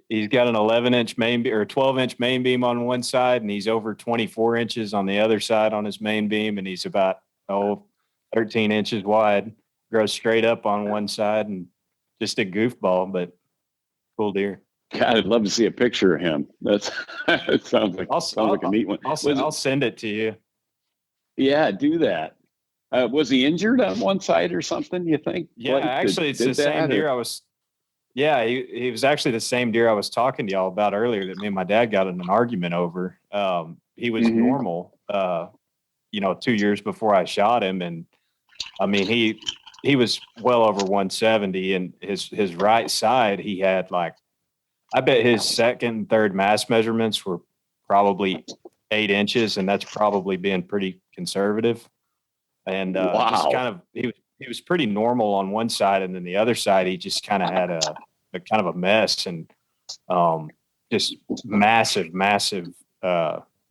he's got an 11-inch main beam or 12-inch main beam on one side, and he's over 24 inches on the other side on his main beam, and he's about 13 inches wide. Grows straight up on one side, and just a goofball, but cool deer.
God, I'd love to see a picture of him. It sounds like a neat one.
I'll send it to you.
Yeah, do that. Was he injured on one side or something, you think?
Yeah, actually, it's the same deer I was. Yeah, he was actually the same deer I was talking to y'all about earlier that me and my dad got in an argument over. He was normal, 2 years before I shot him. And I mean, he was well over 170, and his right side, he had I bet his second and third mass measurements were probably 8 inches, and that's probably being pretty conservative. And
wow.
Just kind of, he was pretty normal on one side, and then the other side, he just kind of had a kind of a mess, and just massive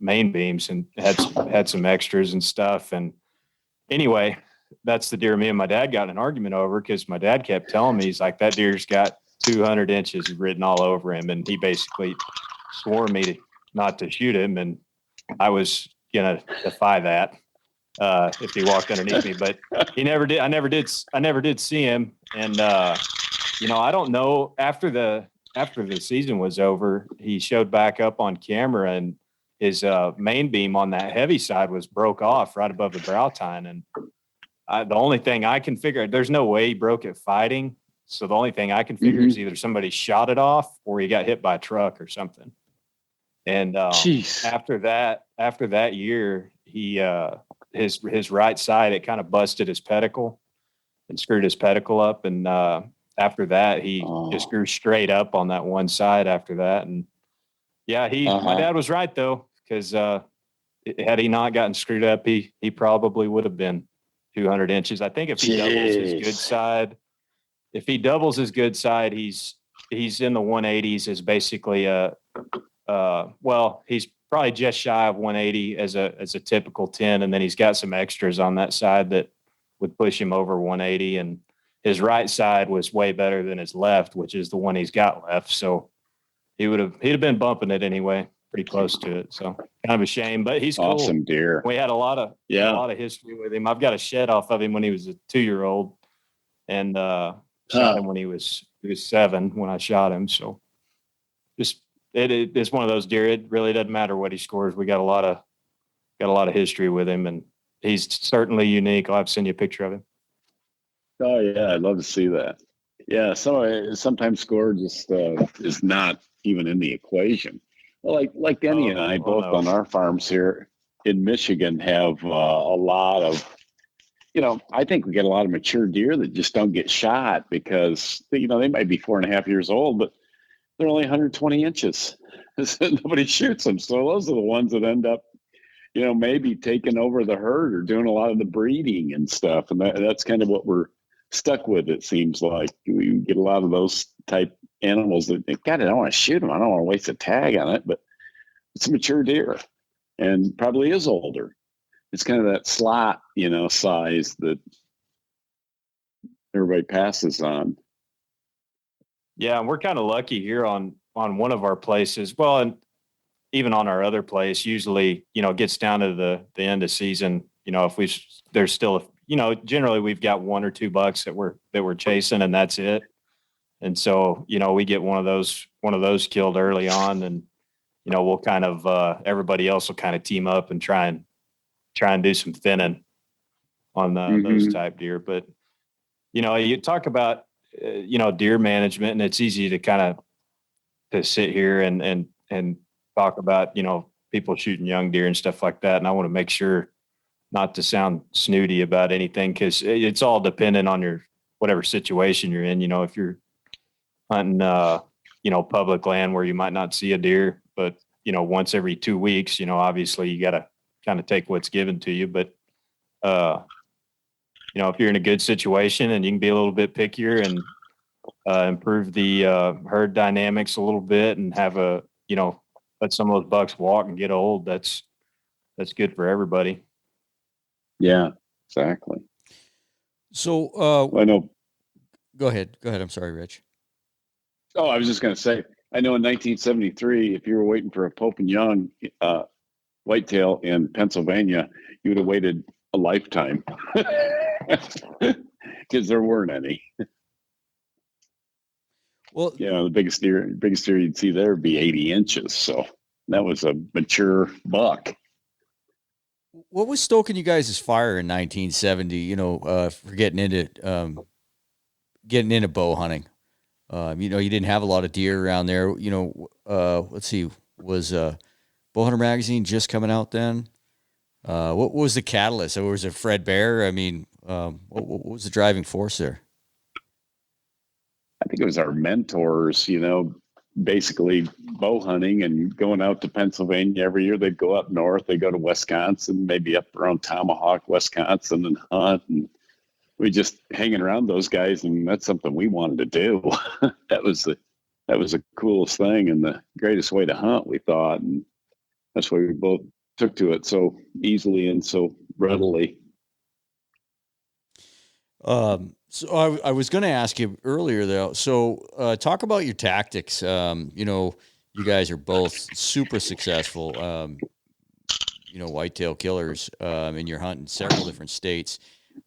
main beams, and had some extras and stuff. And anyway, that's the deer me and my dad got in an argument over, because my dad kept telling me, he's like, that deer's got 200 inches written all over him, and he basically swore me not to shoot him, and I was gonna defy that if he walked underneath me, but he never did. I never did see him, and I don't know. After the season was over, he showed back up on camera, and his main beam on that heavy side was broke off right above the brow tine, and the only thing I can figure, there's no way he broke it fighting. So the only thing I can figure is either somebody shot it off or he got hit by a truck or something. And after that year, he his right side, it kind of busted his pedicle and screwed his pedicle up. And after that, he just grew straight up on that one side after that. And yeah, my dad was right though, because had he not gotten screwed up, he probably would have been 200 inches. I think if he doubles his good side, he's in the 180s as basically he's probably just shy of 180 as a typical 10. And then he's got some extras on that side that would push him over 180. And his right side was way better than his left, which is the one he's got left. So he'd have been bumping it anyway, pretty close to it. So kind of a shame, but he's cool.
Awesome deer.
We had a lot of history with him. I've got a shed off of him when he was a 2-year-old, and shot him when he was 7 when I shot him. So just it's one of those deer. It really doesn't matter what he scores. We got a lot of history with him, and he's certainly unique. I'll have to send you a picture of him.
Oh yeah, I'd love to see that. Yeah, sometimes score just is not even in the equation. Well, like Denny and I both on our farms here in Michigan have a lot of. I think we get a lot of mature deer that just don't get shot because, they might be 4.5 years old, but they're only 120 inches. Nobody shoots them. So those are the ones that end up, maybe taking over the herd or doing a lot of the breeding and stuff. And that's kind of what we're stuck with. It seems like we get a lot of those type animals that, God, I don't want to shoot them. I don't want to waste a tag on it, but it's a mature deer and probably is older. It's kind of that slot, size that everybody passes on.
Yeah, and we're kind of lucky here on one of our places. Well, and even on our other place, usually, it gets down to the end of season. If there's still, generally we've got 1 or 2 bucks that we're chasing, and that's it. And so, we get one of those killed early on, and we'll kind of everybody else will kind of team up and try and do some thinning on those type deer. But you talk about deer management, and it's easy to kind of to sit here and talk about people shooting young deer and stuff like that. And I want to make sure not to sound snooty about anything, because it's all dependent on your whatever situation you're in. If you're hunting public land where you might not see a deer, but once every 2 weeks, obviously you got to kind of take what's given to you. But if you're in a good situation and you can be a little bit pickier and improve the herd dynamics a little bit and have let some of those bucks walk and get old, that's good for everybody.
Yeah, exactly.
So
I know.
Go ahead. I'm sorry, Rich.
Oh, I was just going to say, I know in 1973, if you were waiting for a Pope and Young whitetail in Pennsylvania, you would have waited a lifetime because there weren't any.
Well,
the biggest deer you'd see there would be 80 inches. So that was a mature buck.
What was stoking you guys' fire in 1970? For getting into bow hunting. You didn't have a lot of deer around there. Let's see, was Bowhunter magazine just coming out then? What was the catalyst? Or was it Fred Bear? I mean, what was the driving force there?
I think it was our mentors, basically bow hunting and going out to Pennsylvania every year. They'd go up north, they'd go to Wisconsin, maybe up around Tomahawk, Wisconsin, and hunt. And we just hanging around those guys, and that's something we wanted to do. That was the coolest thing and the greatest way to hunt, we thought. And that's why we both took to it so easily and so readily.
So I was going to ask you earlier though. So talk about your tactics. You guys are both super successful, whitetail killers, and you're hunting several different states.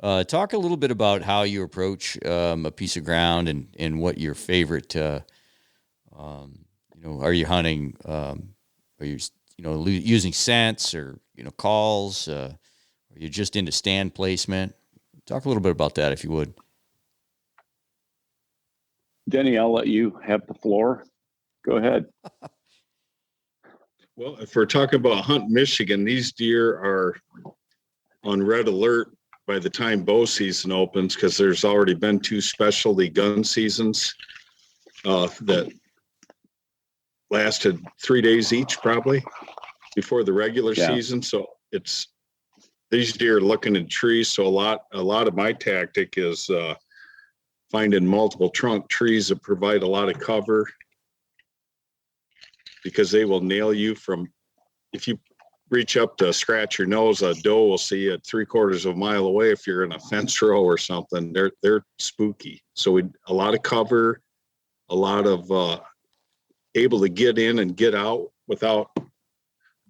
Talk a little bit about how you approach a piece of ground and what your favorite, are you hunting, are you, using scents or, calls, are you just into stand placement? Talk a little bit about that if you would.
Denny, I'll let you have the floor. Go ahead.
Well, if we're talking about Hunt Michigan, these deer are on red alert by the time bow season opens, because there's already been 2 specialty gun seasons that lasted 3 days each, probably before the regular season. So it's these deer looking in trees. So a lot of my tactic is finding multiple trunk trees that provide a lot of cover, because they will nail you from, if you reach up to scratch your nose, a doe will see you at 3/4 of a mile away. If you're in a fence row or something, they're spooky. So a lot of cover, a lot of able to get in and get out without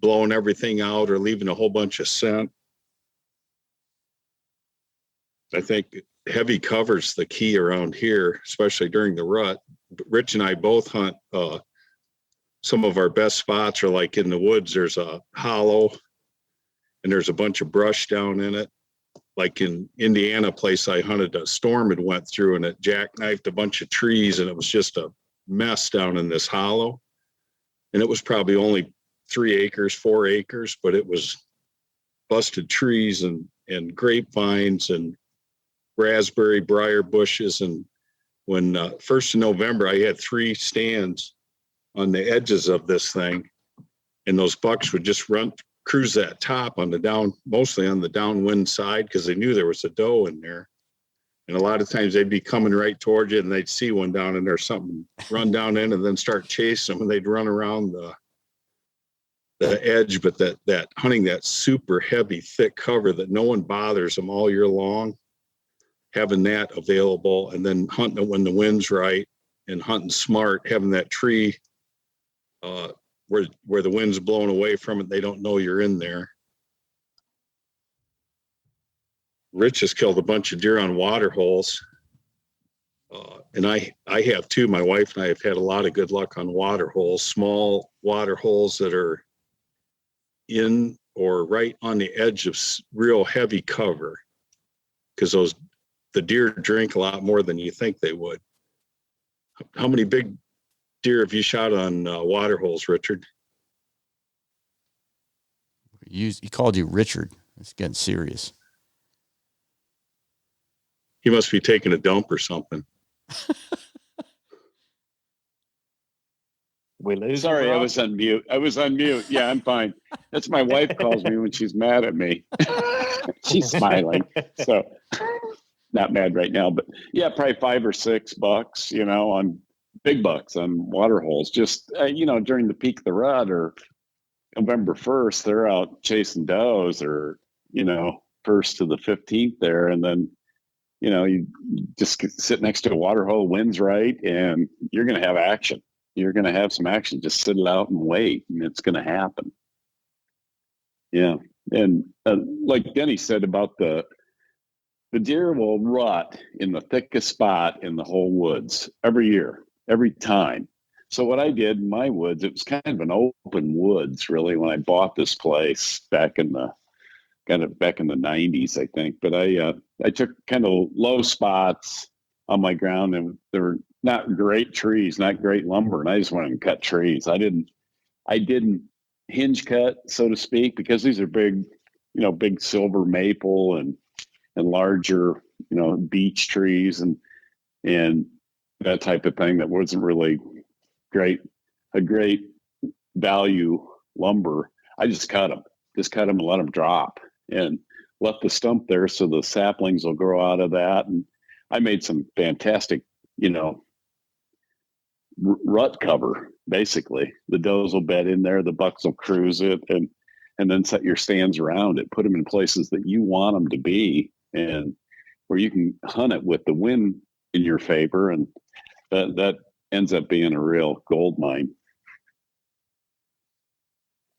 blowing everything out or leaving a whole bunch of scent. I think heavy cover's the key around here, especially during the rut. Rich and I both hunt. Some of our best spots are like in the woods. There's a hollow and there's a bunch of brush down in it. Like in Indiana place I hunted, a storm had went through and it jackknifed a bunch of trees, and it was just a mess down in this hollow. And it was probably only 3 acres, 4 acres, but it was busted trees and grapevines and raspberry briar bushes. And when 1st of November, I had 3 stands on the edges of this thing, and those bucks would just run cruise that top on the down, mostly on the downwind side, because they knew there was a doe in there. And a lot of times they'd be coming right towards you and they'd see one down in there, something, run down in and then start chasing them, and they'd run around the edge. But that hunting that super heavy, thick cover that no one bothers them all year long, having that available, and then hunting it when the wind's right and hunting smart, having that tree where the wind's blowing away from it, they don't know you're in there. Rich has killed a bunch of deer on water holes. And I have too. My wife and I have had a lot of good luck on water holes, small water holes that are in or right on the edge of real heavy cover, because the deer drink a lot more than you think they would. How many big deer have you shot on water holes, Richard?
He called you Richard. It's getting serious.
He must be taking a dump or something.
We lose.
Sorry, I was on mute. Yeah, I'm fine. That's my wife calls me when she's mad at me. She's smiling. So not mad right now, but yeah, probably $5 or $6, on big bucks on water holes. Just, during the peak of the rut or November 1st, they're out chasing does, or, 1st to the 15th there. And then, you just sit next to a water hole, wind's right, and you're going to have action. You're going to have some action. Just sit it out and wait, and it's going to happen. Yeah. And like Denny said about the deer will rut in the thickest spot in the whole woods every year, every time. So what I did in my woods, it was kind of an open woods, really, when I bought this place back in the 90s, I think. But I took kind of low spots on my ground, and there were not great trees, not great lumber, and I just went and cut trees. I didn't hinge cut, so to speak, because these are big, big silver maple and larger, beech trees and that type of thing that wasn't really a great value lumber. I just cut them and let them drop, and left the stump there so the saplings will grow out of that. And I made some fantastic, rut cover. Basically, the does will bed in there, the bucks will cruise it, and then set your stands around it. Put them in places that you want them to be, and where you can hunt it with the wind in your favor, and that ends up being a real gold mine.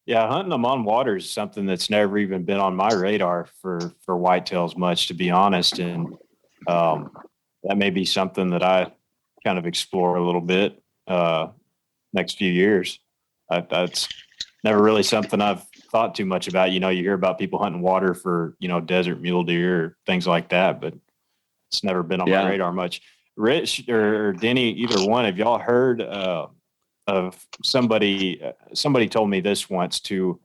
Yeah, hunting them on water is something that's never even been on my radar for whitetails much, to be honest. And that may be something that I kind of explore a little bit next few years. That's never really something I've thought too much about. You hear about people hunting water for, desert mule deer or things like that, but it's never been on my radar much. Rich or Denny, either one, have y'all heard of somebody told me this once, to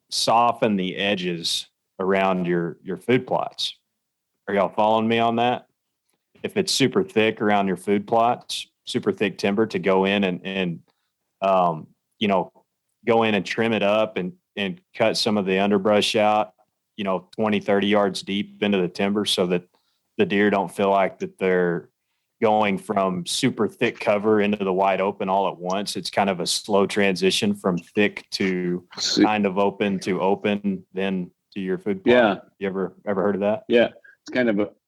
soften the edges around your food plots? Are y'all following me on that? If it's super thick around your food plots, super thick timber, to go in and go in and trim it up and cut some of the underbrush out, 20, 30 yards deep into the timber, so that the deer don't feel like that they're going from super thick cover into the wide open all at once. It's kind of a slow transition from thick to kind of open to open, then to your food plot.
Yeah.
You ever heard of that?
Yeah. It's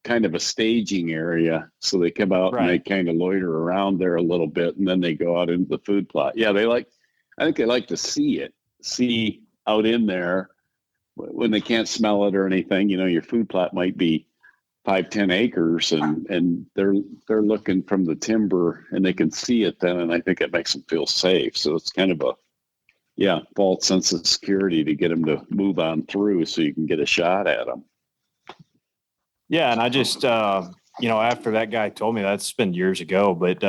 kind of a staging area. So they come out and they kind of loiter around there a little bit, and then they go out into the food plot. Yeah. I think they like to see out in there when they can't smell it or anything. Your food plot might be 5-10 acres, and they're looking from the timber, and they can see it then, and I think it makes them feel safe. So it's kind of a false sense of security to get them to move on through, so you can get a shot at them.
Yeah, and I just after that guy told me, that's been years ago, but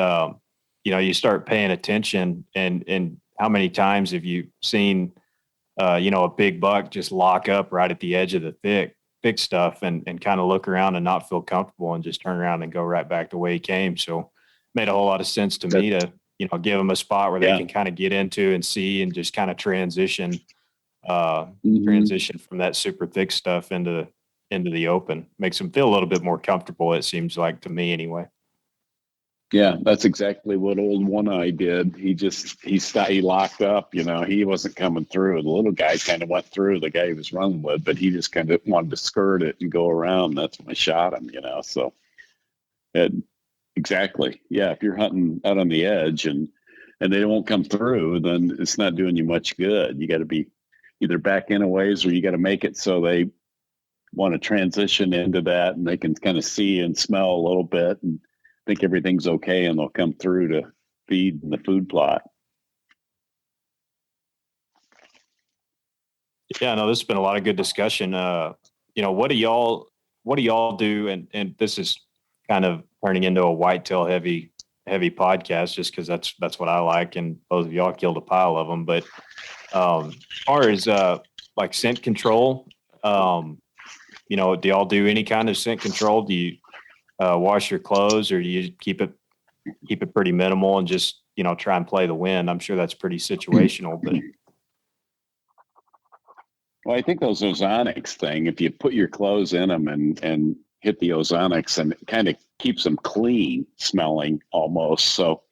you start paying attention, and how many times have you seen a big buck just lock up right at the edge of the thick stuff and kind of look around and not feel comfortable and just turn around and go right back the way he came. So made a whole lot of sense to me to, give them a spot where they can kind of get into and see and just kind of transition transition from that super thick stuff into the open. Makes them feel a little bit more comfortable, it seems like, to me anyway.
Yeah, that's exactly what old One Eye did. He locked up, he wasn't coming through. The little guy kind of went through, the guy he was running with, but he just kind of wanted to skirt it and go around. That's when I shot him, so exactly. Yeah. If you're hunting out on the edge and they won't come through, then it's not doing you much good. You got to be either back in a ways, or you got to make it so they want to transition into that and they can kind of see and smell a little bit and think everything's okay, and they'll come through to feed in the food plot.
Yeah, no, this has been a lot of good discussion. What do y'all do? And this is kind of turning into a whitetail heavy podcast, just because that's what I like, and both of y'all killed a pile of them. But as far as like scent control, do y'all do any kind of scent control? Do you wash your clothes, or do you keep it pretty minimal and just try and play the wind? I'm sure that's pretty situational, but.
Well, I think those ozonics thing, if you put your clothes in them and hit the ozonics, and it kind of keeps them clean smelling almost. So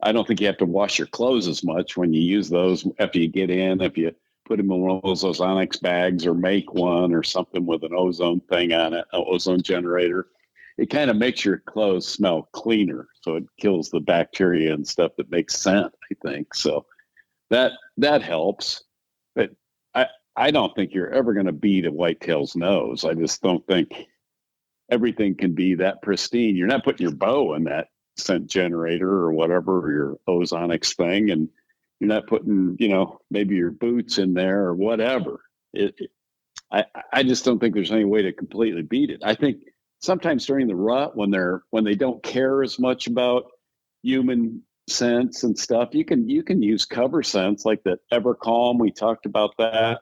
I don't think you have to wash your clothes as much when you use those after you get in. If you put them in one of those ozonics bags, or make one or something with an ozone thing on it, an ozone generator, it kind of makes your clothes smell cleaner. So it kills the bacteria and stuff that makes scent, I think. So that helps. But I don't think you're ever going to beat a whitetail's nose. I just don't think everything can be that pristine. You're not putting your bow in that scent generator or whatever, or your ozonics thing, and you're not putting, maybe your boots in there or whatever. I just don't think there's any way to completely beat it. I think sometimes during the rut, when they don't care as much about human scents and stuff, you can use cover scents like that Evercalm. We talked about that.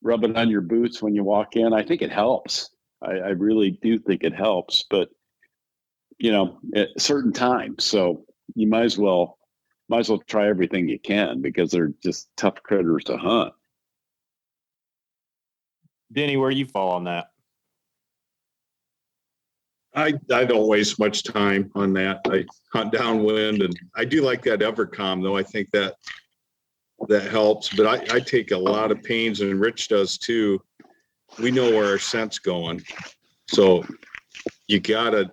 Rub it on your boots when you walk in. I think it helps. I really do think it helps, but at certain times. So you might as well try everything you can, because they're just tough critters to hunt.
Denny, where you fall on that?
I don't waste much time on that. I hunt downwind, and I do like that Evercalm, though. I think that helps, but I take a lot of pains, and Rich does too. We know where our scent's going, so you gotta.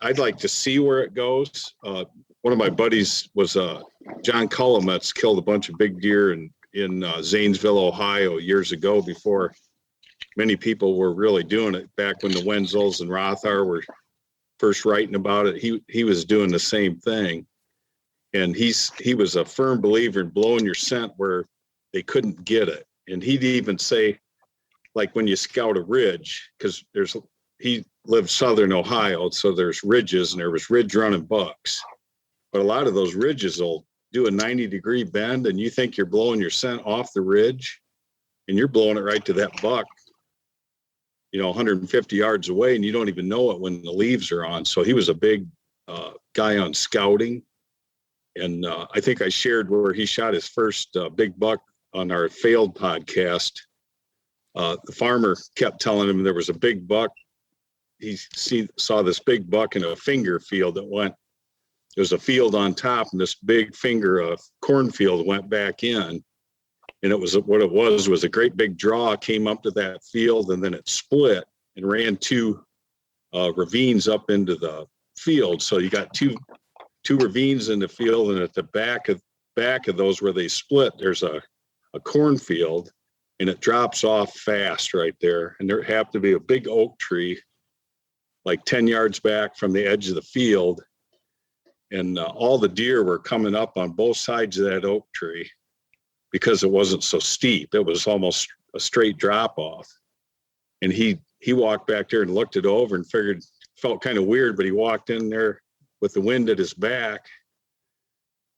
I'd like to see where it goes. One of my buddies was John Cullametz, killed a bunch of big deer in Zanesville, Ohio, years ago, before many people were really doing it. Back when the Wenzels and Rothar were first writing about it, he was doing the same thing. And he was a firm believer in blowing your scent where they couldn't get it. And he'd even say, like when you scout a ridge, because he lived southern Ohio, so there's ridges, and there was ridge running bucks. But a lot of those ridges will do a 90-degree bend, and you think you're blowing your scent off the ridge, and you're blowing it right to that buck, 150 yards away, and you don't even know it when the leaves are on. So he was a big guy on scouting. And I think I shared where he shot his first big buck on our failed podcast. The farmer kept telling him there was a big buck. He saw this big buck in a finger field that went. There was a field on top, and this big finger of cornfield went back in. And it was a great big draw, came up to that field, and then it split and ran two ravines up into the field. So you got two ravines in the field, and at the back of those where they split, there's a cornfield, and it drops off fast right there. And there happened to be a big oak tree, like 10 yards back from the edge of the field. And all the deer were coming up on both sides of that oak tree because it wasn't so steep. It was almost a straight drop off. And he walked back there and looked it over and felt kind of weird, but he walked in there with the wind at his back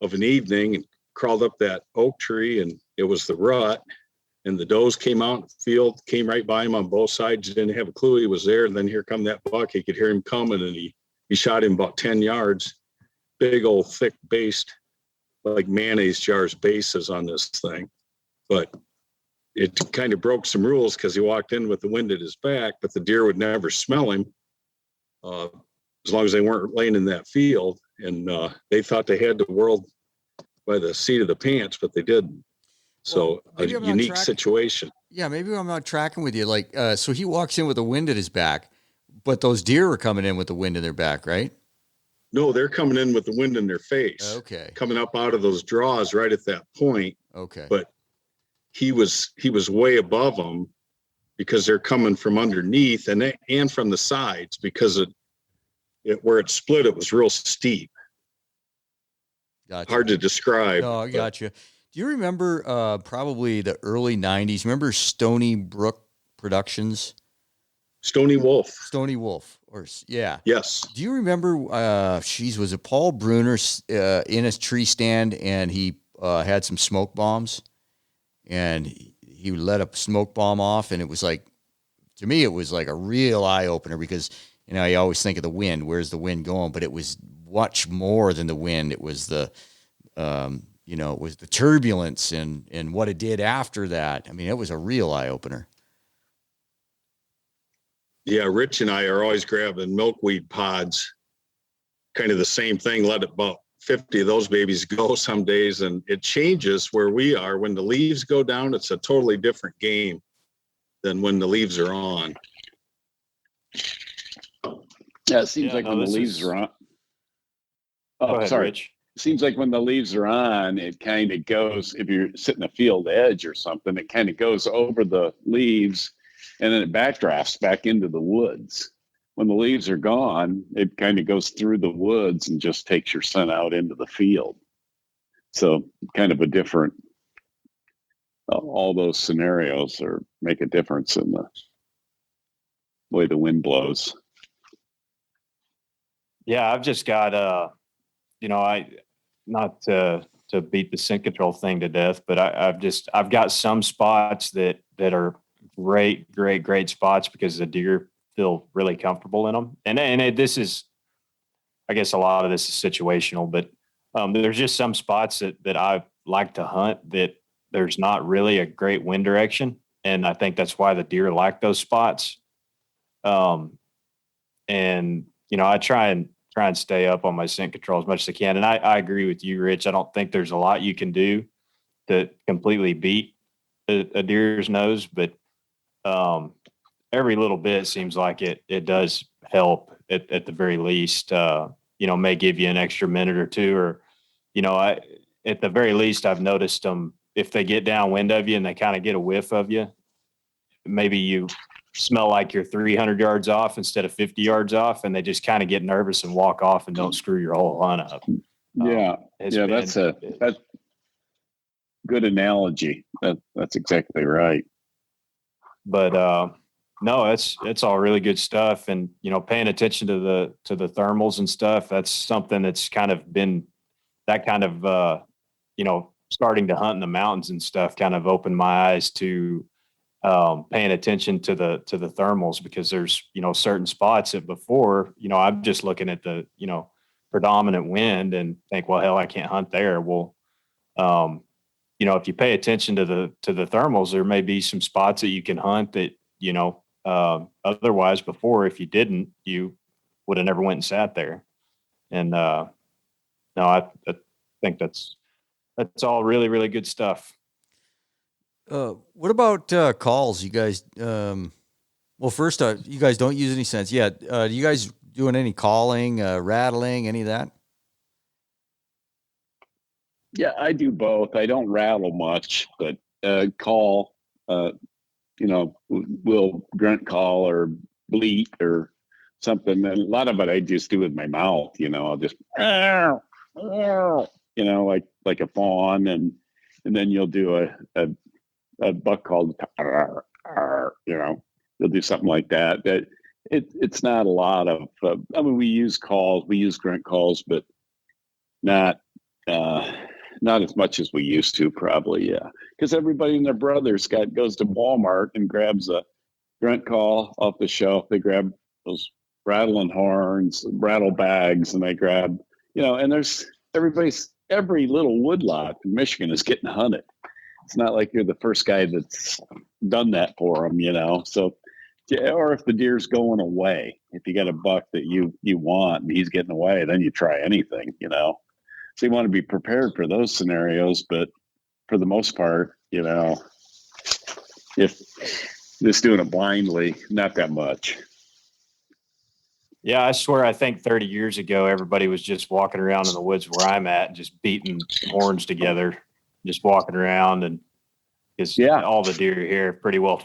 of an evening and crawled up that oak tree, and it was the rut, and the does came out in the field, came right by him on both sides, didn't have a clue he was there. And then here come that buck. He could hear him coming, and he shot him about 10 yards. Big old thick based, like mayonnaise jars bases on this thing. But it kind of broke some rules because he walked in with the wind at his back, but the deer would never smell him as long as they weren't laying in that field. And they thought they had the world by the seat of the pants, but they didn't. So a unique situation.
Yeah, maybe I'm not tracking with you. Like, so he walks in with the wind at his back, but those deer are coming in with the wind in their back, right?
No, they're coming in with the wind in their face.
Okay.
Coming up out of those draws right at that point.
Okay.
But he was way above them because they're coming from underneath and from the sides because where it split, it was real steep.
Gotcha.
Hard to describe.
No, I gotcha. Do you remember probably the early 90s? Remember Stony Brook Productions?
Stony Wolf.
Yeah.
Yes.
Do you remember, was it Paul Bruner in a tree stand and he had some smoke bombs and he let a smoke bomb off, and it was like, to me, it was like a real eye opener because, you know, you always think of the wind, where's the wind going? But it was much more than the wind. It was it was the turbulence and what it did after that. I mean, it was a real eye opener.
Yeah, Rich and I are always grabbing milkweed pods, kind of the same thing. Let about 50 of those babies go some days, and it changes where we are. When the leaves go down, it's a totally different game than when the leaves are on.
Yeah, it seems like when the leaves are on. Oh,
Go ahead,
sorry.
Rich.
It seems like when the leaves are on, it kind of goes, if you're sitting a field edge or something, it kind of goes over the leaves and then it backdrafts back into the woods. When the leaves are gone, it kind of goes through the woods and just takes your scent out into the field. So kind of a different, all those scenarios make a difference in the way the wind blows.
Yeah, I've just got, not to beat the scent control thing to death, but I've got some spots that are great spots because the deer feel really comfortable in them. This is, I guess a lot of this is situational, but there's just some spots that I like to hunt that there's not really a great wind direction. And I think that's why the deer like those spots. I try and stay up on my scent control as much as I can. And I agree with you, Rich. I don't think there's a lot you can do to completely beat a deer's nose, but every little bit seems like it does help at the very least. May give you an extra minute or two, or at the very least, I've noticed them if they get downwind of you and they kind of get a whiff of you. Maybe you smell like you're 300 yards off instead of 50 yards off, and they just kind of get nervous and walk off and don't screw your whole hunt up.
That's a good analogy. That's exactly right.
But no, it's all really good stuff. And paying attention to the thermals and stuff, that's something that's kind of been that kind of starting to hunt in the mountains and stuff kind of opened my eyes to paying attention to the thermals, because there's certain spots that before I'm just looking at the predominant wind and think, well, hell, I can't hunt there. Well, if you pay attention to the thermals, there may be some spots that you can hunt that otherwise before, if you didn't, you would have never went and sat there. And no, I think that's all really, really good stuff.
What about calls? You guys, first, you guys don't use any scents yet. Do you guys doing any calling, rattling, any of that?
Yeah, I do both. I don't rattle much, but call, we'll grunt call or bleat or something. And a lot of it I just do with my mouth, I'll just, like a fawn. And then you'll do a buck called, you'll do something like that. That it's not a lot of, we use calls, we use grunt calls, but not as much as we used to, probably. Yeah. Because everybody and their brothers goes to Walmart and grabs a grunt call off the shelf. They grab those rattling horns, rattle bags, and they grab, and there's every little woodlot in Michigan is getting hunted. It's not like you're the first guy that's done that for them, So, or if the deer's going away, if you got a buck that you want and he's getting away, then you try anything, So you want to be prepared for those scenarios, but for the most part, if just doing it blindly, not that much.
Yeah, I swear, I think 30 years ago, everybody was just walking around in the woods where I'm at, just beating horns together, just walking around, and because all the deer here pretty well,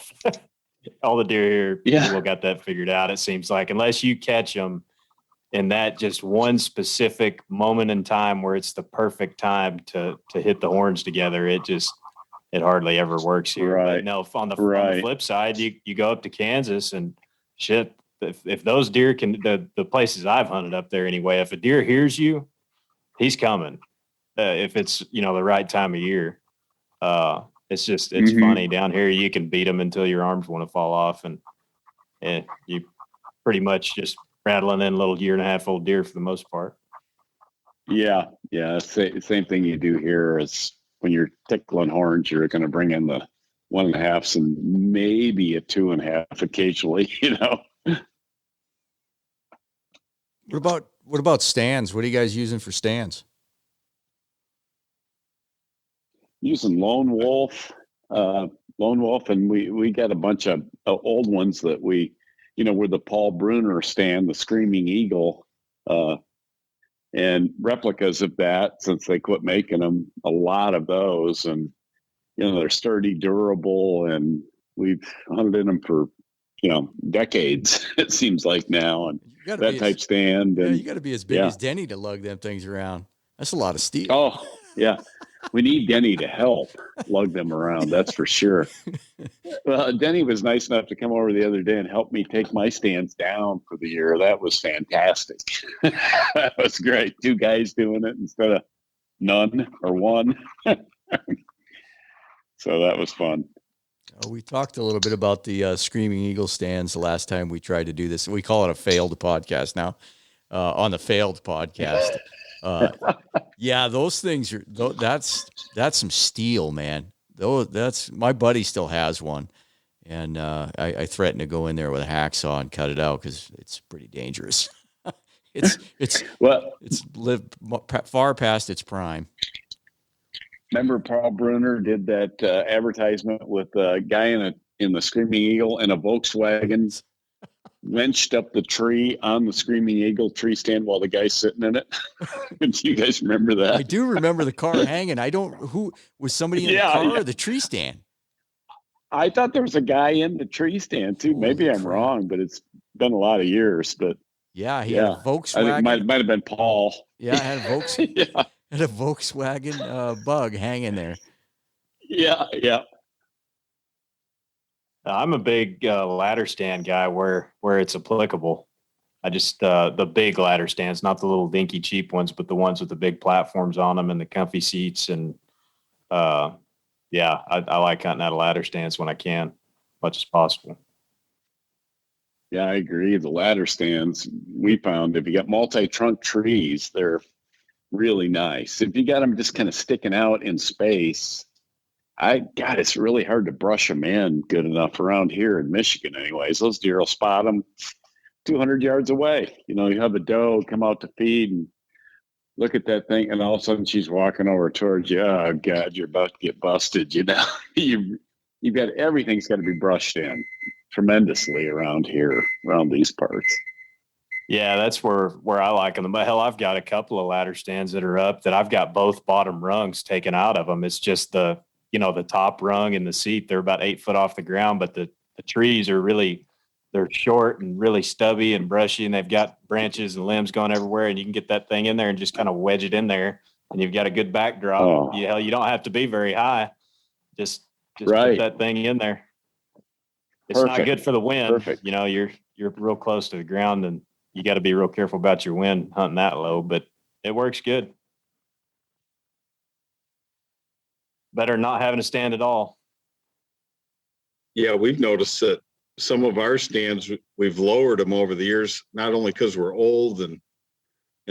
all the deer here pretty well got that figured out. It seems like, unless you catch them in that just one specific moment in time where it's the perfect time to hit the horns together, it hardly ever works here.
Right.
But no, on the flip side, you go up to Kansas and shit. If those deer can, the places I've hunted up there anyway, if a deer hears you, he's coming. If it's, the right time of year, it's funny down here. You can beat them until your arms want to fall off, and you pretty much just rattling in a little 1.5-year-old deer for the most part.
Yeah. Same thing you do here is when you're tickling horns, you're going to bring in the 1.5s and maybe a 2.5 occasionally,
What about stands? What are you guys using for stands?
Using Lone Wolf, and we got a bunch of old ones that we, were the Paul Bruner stand, the Screaming Eagle, and replicas of that since they quit making them. A lot of those, and they're sturdy, durable, and we've hunted in them for decades. It seems like now, and that type stand. And
you got to be as big as Denny to lug them things around. That's a lot of steel.
Oh yeah, we need Denny to help lug them around. That's for sure. Well, Denny was nice enough to come over the other day and help me take my stands down for the year. That was fantastic. That was great. 2 guys doing it instead of none or one. So that was fun.
We talked a little bit about the Screaming Eagle stands the last time we tried to do this. We call it a failed podcast now, on the failed podcast. Yeah, those things are, that's some steel, man. That's my buddy still has one. And I threatened to go in there with a hacksaw and cut it out because it's pretty dangerous. It's lived far past its prime.
Remember Paul Bruner did that advertisement with a guy in the Screaming Eagle and a Volkswagen winched up the tree on the Screaming Eagle tree stand while the guy's sitting in it. Do you guys remember that?
I do remember the car hanging. Who was somebody in the car or the tree stand?
I thought there was a guy in the tree stand too. Maybe I'm wrong, but it's been a lot of years. But
yeah, he had a Volkswagen.
I think it might have been Paul.
Yeah, I had a Volkswagen. Had a Volkswagen bug hanging there.
Yeah.
I'm a big ladder stand guy where it's applicable. I just the big ladder stands, not the little dinky cheap ones, but the ones with the big platforms on them and the comfy seats. And I like hunting out of ladder stands when I can, as much as possible.
Yeah, I agree. The ladder stands, we found if you got multi-trunk trees, they're really nice. If you got them just kind of sticking out in space, it's really hard to brush them in good enough around here in Michigan anyways. Those deer will spot them 200 yards away. You have a doe come out to feed and look at that thing, and all of a sudden she's walking over towards you. Oh, God, you're about to get busted, You've got everything's got to be brushed in tremendously around here, around these parts.
Yeah, that's where I like them. But hell, I've got a couple of ladder stands that are up that I've got both bottom rungs taken out of them. It's just the top rung and the seat. They're about 8 foot off the ground, but the trees are they're short and really stubby and brushy, and they've got branches and limbs going everywhere. And you can get that thing in there and just kind of wedge it in there, and you've got a good backdrop.
Oh.
You don't have to be very high. Just
right.
Put that thing in there. It's
Perfect.
not good for the wind.
Perfect.
You're real close to the ground, and you got to be real careful about your wind hunting that low, but it works good. Better not having a stand at all.
Yeah, we've noticed that some of our stands, we've lowered them over the years, not only because we're old and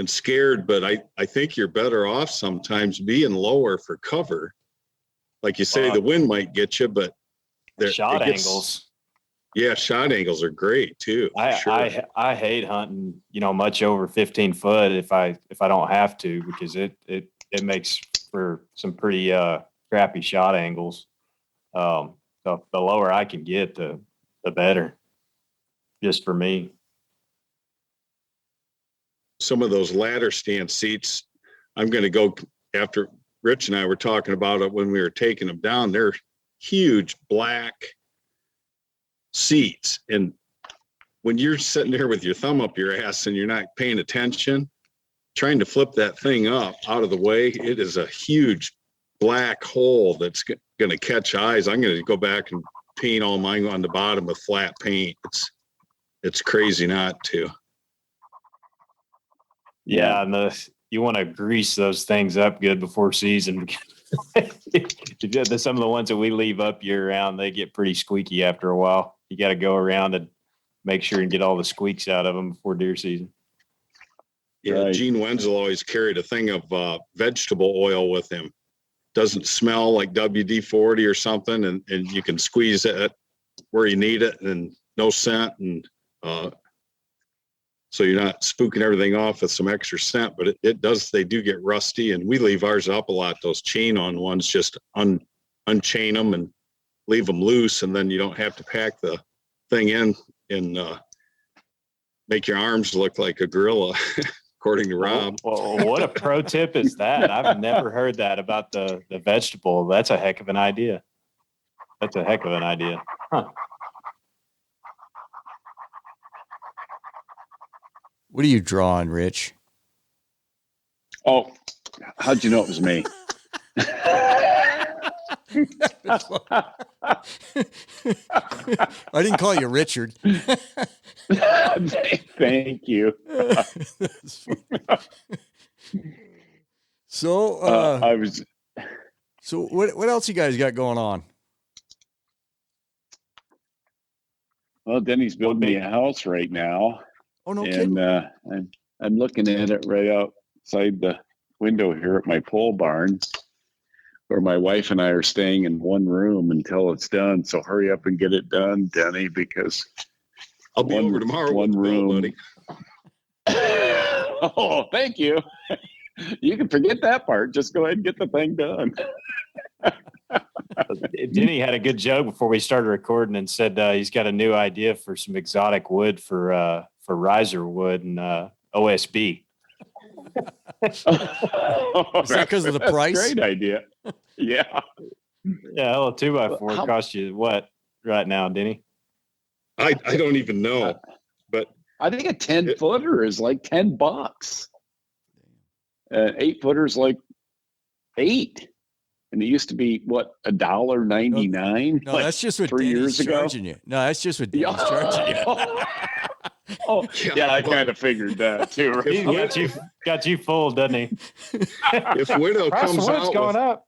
scared, but I think you're better off sometimes being lower for cover like you say, the wind might get you, but
shot angles.
Yeah, shot angles are great too.
I hate hunting, much over 15 foot if I don't have to, because it makes for some pretty crappy shot angles. So the lower I can get, the better, just for me.
Some of those ladder stand seats, I'm going to go after Rich and I were talking about it when we were taking them down. They're huge black seats. And when you're sitting there with your thumb up your ass and you're not paying attention, trying to flip that thing up out of the way, it is a huge black hole that's going to catch eyes. I'm going to go back and paint all mine on the bottom with flat paint. It's crazy not to.
Yeah, and you want to grease those things up good before season. Some of the ones that we leave up year round, they get pretty squeaky after a while. You got to go around and make sure and get all the squeaks out of them before deer season.
Yeah, right. Gene Wenzel always carried a thing of vegetable oil with him. Doesn't smell like WD-40 or something, and you can squeeze it where you need it, and no scent, and so you're not spooking everything off with some extra scent. But they do get rusty, and we leave ours up a lot. Those chain on ones, just unchain them and leave them loose, and then you don't have to pack the thing in and make your arms look like a gorilla, according to Rob.
Well, what a pro tip is that? I've never heard that about the vegetable. That's a heck of an idea. Huh.
What are you drawing, Rich?
Oh, how'd you know it was me?
I didn't call you Richard.
Thank you.
So
I was.
So what else you guys got going on?
Well, Denny's building me a house right now.
Oh, no kidding.
And I'm looking at it right outside the window here at my pole barn, where my wife and I are staying in one room until it's done. So hurry up and get it done, Denny, because
I'll be over tomorrow.
One room,
buddy.
Oh, thank you. You can forget that part. Just go ahead and get the thing done.
Denny had a good joke before we started recording and said he's got a new idea for some exotic wood for riser wood and OSB.
Is that because of the price?
Great idea. Yeah.
Yeah, well, 2x4 cost you what right now, Denny?
I don't even know, but
I think a 10-footer is like $10. 8-footer is like $8. And it used to be what, $1.99?
No, that's just what 3 years ago. Charging you. No, that's just what Denny's charging you.
Oh, yeah, I kind of figured that too. Right?
He got you full, doesn't he?
If Widow comes out
going up.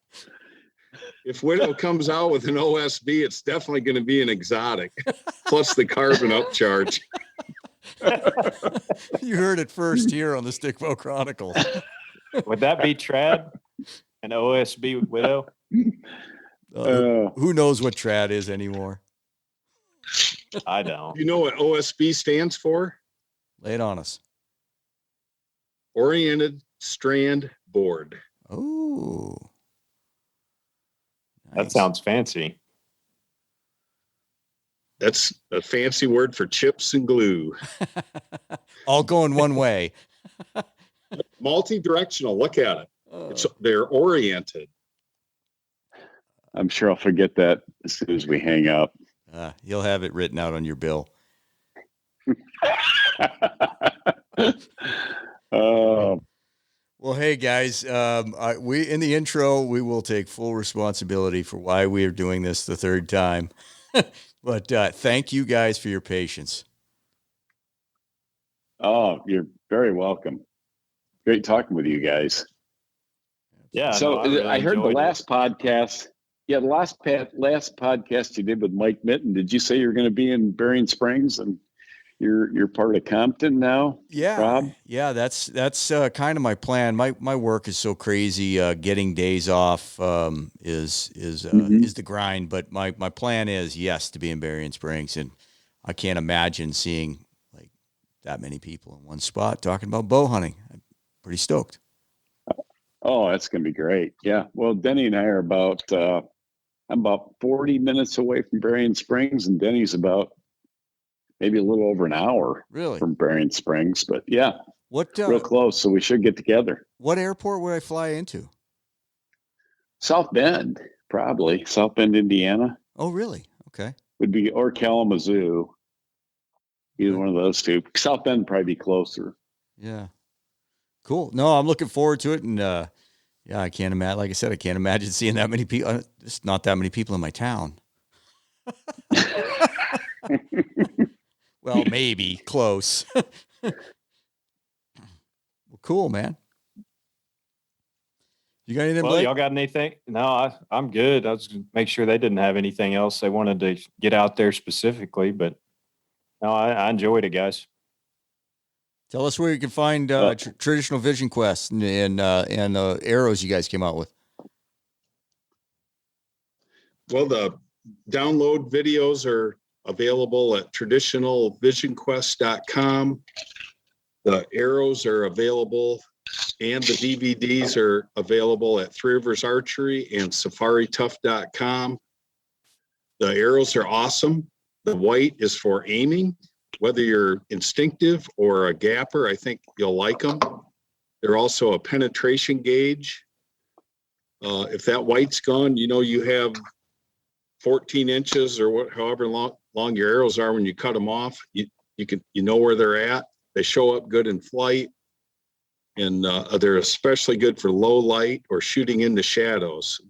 If Widow comes out with an OSB, it's definitely going to be an exotic, plus the carbon upcharge.
You heard it first here on the Stickbow Chronicles.
Would that be trad? An OSB Widow?
Who knows what trad is anymore?
I don't.
You know what OSB stands for?
Lay it on us.
Oriented Strand Board.
Oh. Nice.
That sounds fancy.
That's a fancy word for chips and glue.
All going one way.
Multi-directional. Look at it. They're oriented.
I'm sure I'll forget that as soon as we hang up.
You'll have it written out on your bill. Well, hey guys, we in the intro we will take full responsibility for why we are doing this the third time. But thank you guys for your patience.
Oh, you're very welcome. Great talking with you guys.
Yeah.
So I heard the last podcast. Yeah, the last podcast you did with Mike Mitten. Did you say you're going to be in Berrien Springs and You're part of Compton now,
Yeah,
Rob?
yeah, that's kind of my plan. My work is so crazy. Getting days off is the grind. But my plan is, yes, to be in Berrien Springs, and I can't imagine seeing like that many people in one spot talking about bow hunting. I'm pretty stoked.
Oh, that's gonna be great. Yeah. Well, Denny and I are I'm about 40 minutes away from Berrien Springs, and Denny's about maybe a little over an hour
Really?
from Berrien Springs. But yeah,
What
real close. So we should get together.
what airport would I fly into?
South Bend, probably. South Bend, Indiana
Oh, really? Okay.
would be, or Kalamazoo. Either one of those two. South Bend would probably be closer.
Yeah. Cool. No, I'm looking forward to it. And yeah, I can't imagine, like I said, I can't imagine seeing that many people. There's not that many people in my town. Well, maybe close. Well, cool, man. You got anything,
Well,
Blake?
y'all got anything? No, I'm good. I was going to make sure they didn't have anything else they wanted to get out there specifically, but no, I enjoyed it, guys.
Tell us where you can find traditional Vision Quest and arrows you guys came out with.
Well, the download videos are available at traditionalvisionquest.com. The arrows are available, and the DVDs are available at Three Rivers Archery and SafariTough.com. The arrows are awesome. The white is for aiming. Whether you're instinctive or a gapper, I think you'll like them. They're also a penetration gauge. If that white's gone, you have 14 inches or however long your arrows are when you cut them off. You know where they're at. They show up good in flight, and they're especially good for low light or shooting into shadows.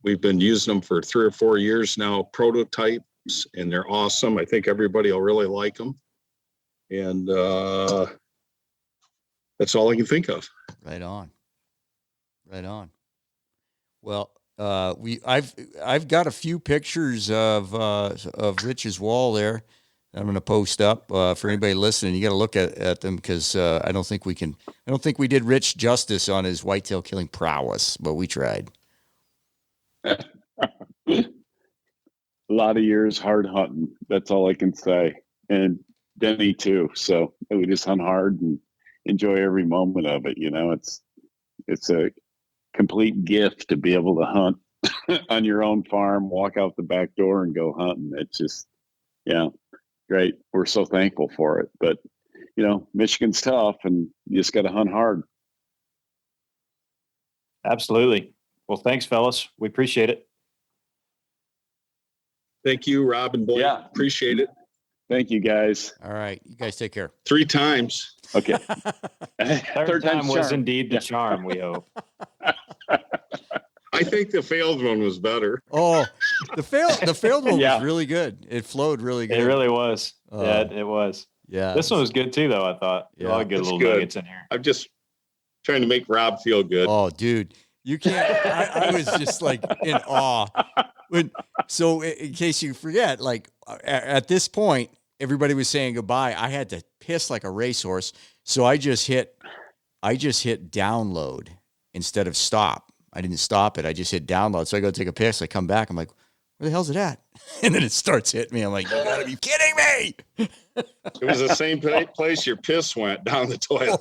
We've been using them for 3 or 4 years now, prototypes, and they're awesome. I think everybody will really like them. And that's all I can think of.
Right on. Well, I've got a few pictures of Rich's wall there that I'm going to post up for anybody listening. You got to look at them because I don't think we did Rich justice on his whitetail killing prowess, but we tried.
A lot of years hard hunting. That's all I can say. And Denny too. So we just hunt hard and enjoy every moment of it. It's a complete gift to be able to hunt on your own farm, walk out the back door and go hunting. It's just, great. We're so thankful for it. But, Michigan's tough and you just got to hunt hard.
Absolutely. Well, thanks, fellas. We appreciate it.
Thank you, Rob and Blake.
Yeah.
Appreciate it.
Thank you, guys.
All right. You guys take care.
3 times.
Okay.
Third time was indeed the charm, we hope.
I think the failed one was better.
Oh, the failed one was really good. It flowed really good.
It really was. It was.
Yeah.
This one was good too, though, I thought. A lot of good little nuggets in here.
I'm just trying to make Rob feel good.
Oh, dude. You can't. I was just like in awe. So in case you forget, like at this point, everybody was saying goodbye. I had to piss like a racehorse. So I just hit download instead of stop. I didn't stop it. I just hit download. So I go take a piss. I come back. I'm like, where the hell's it at? And then it starts hitting me. I'm like, you gotta be kidding me.
It was the same place your piss went down the toilet.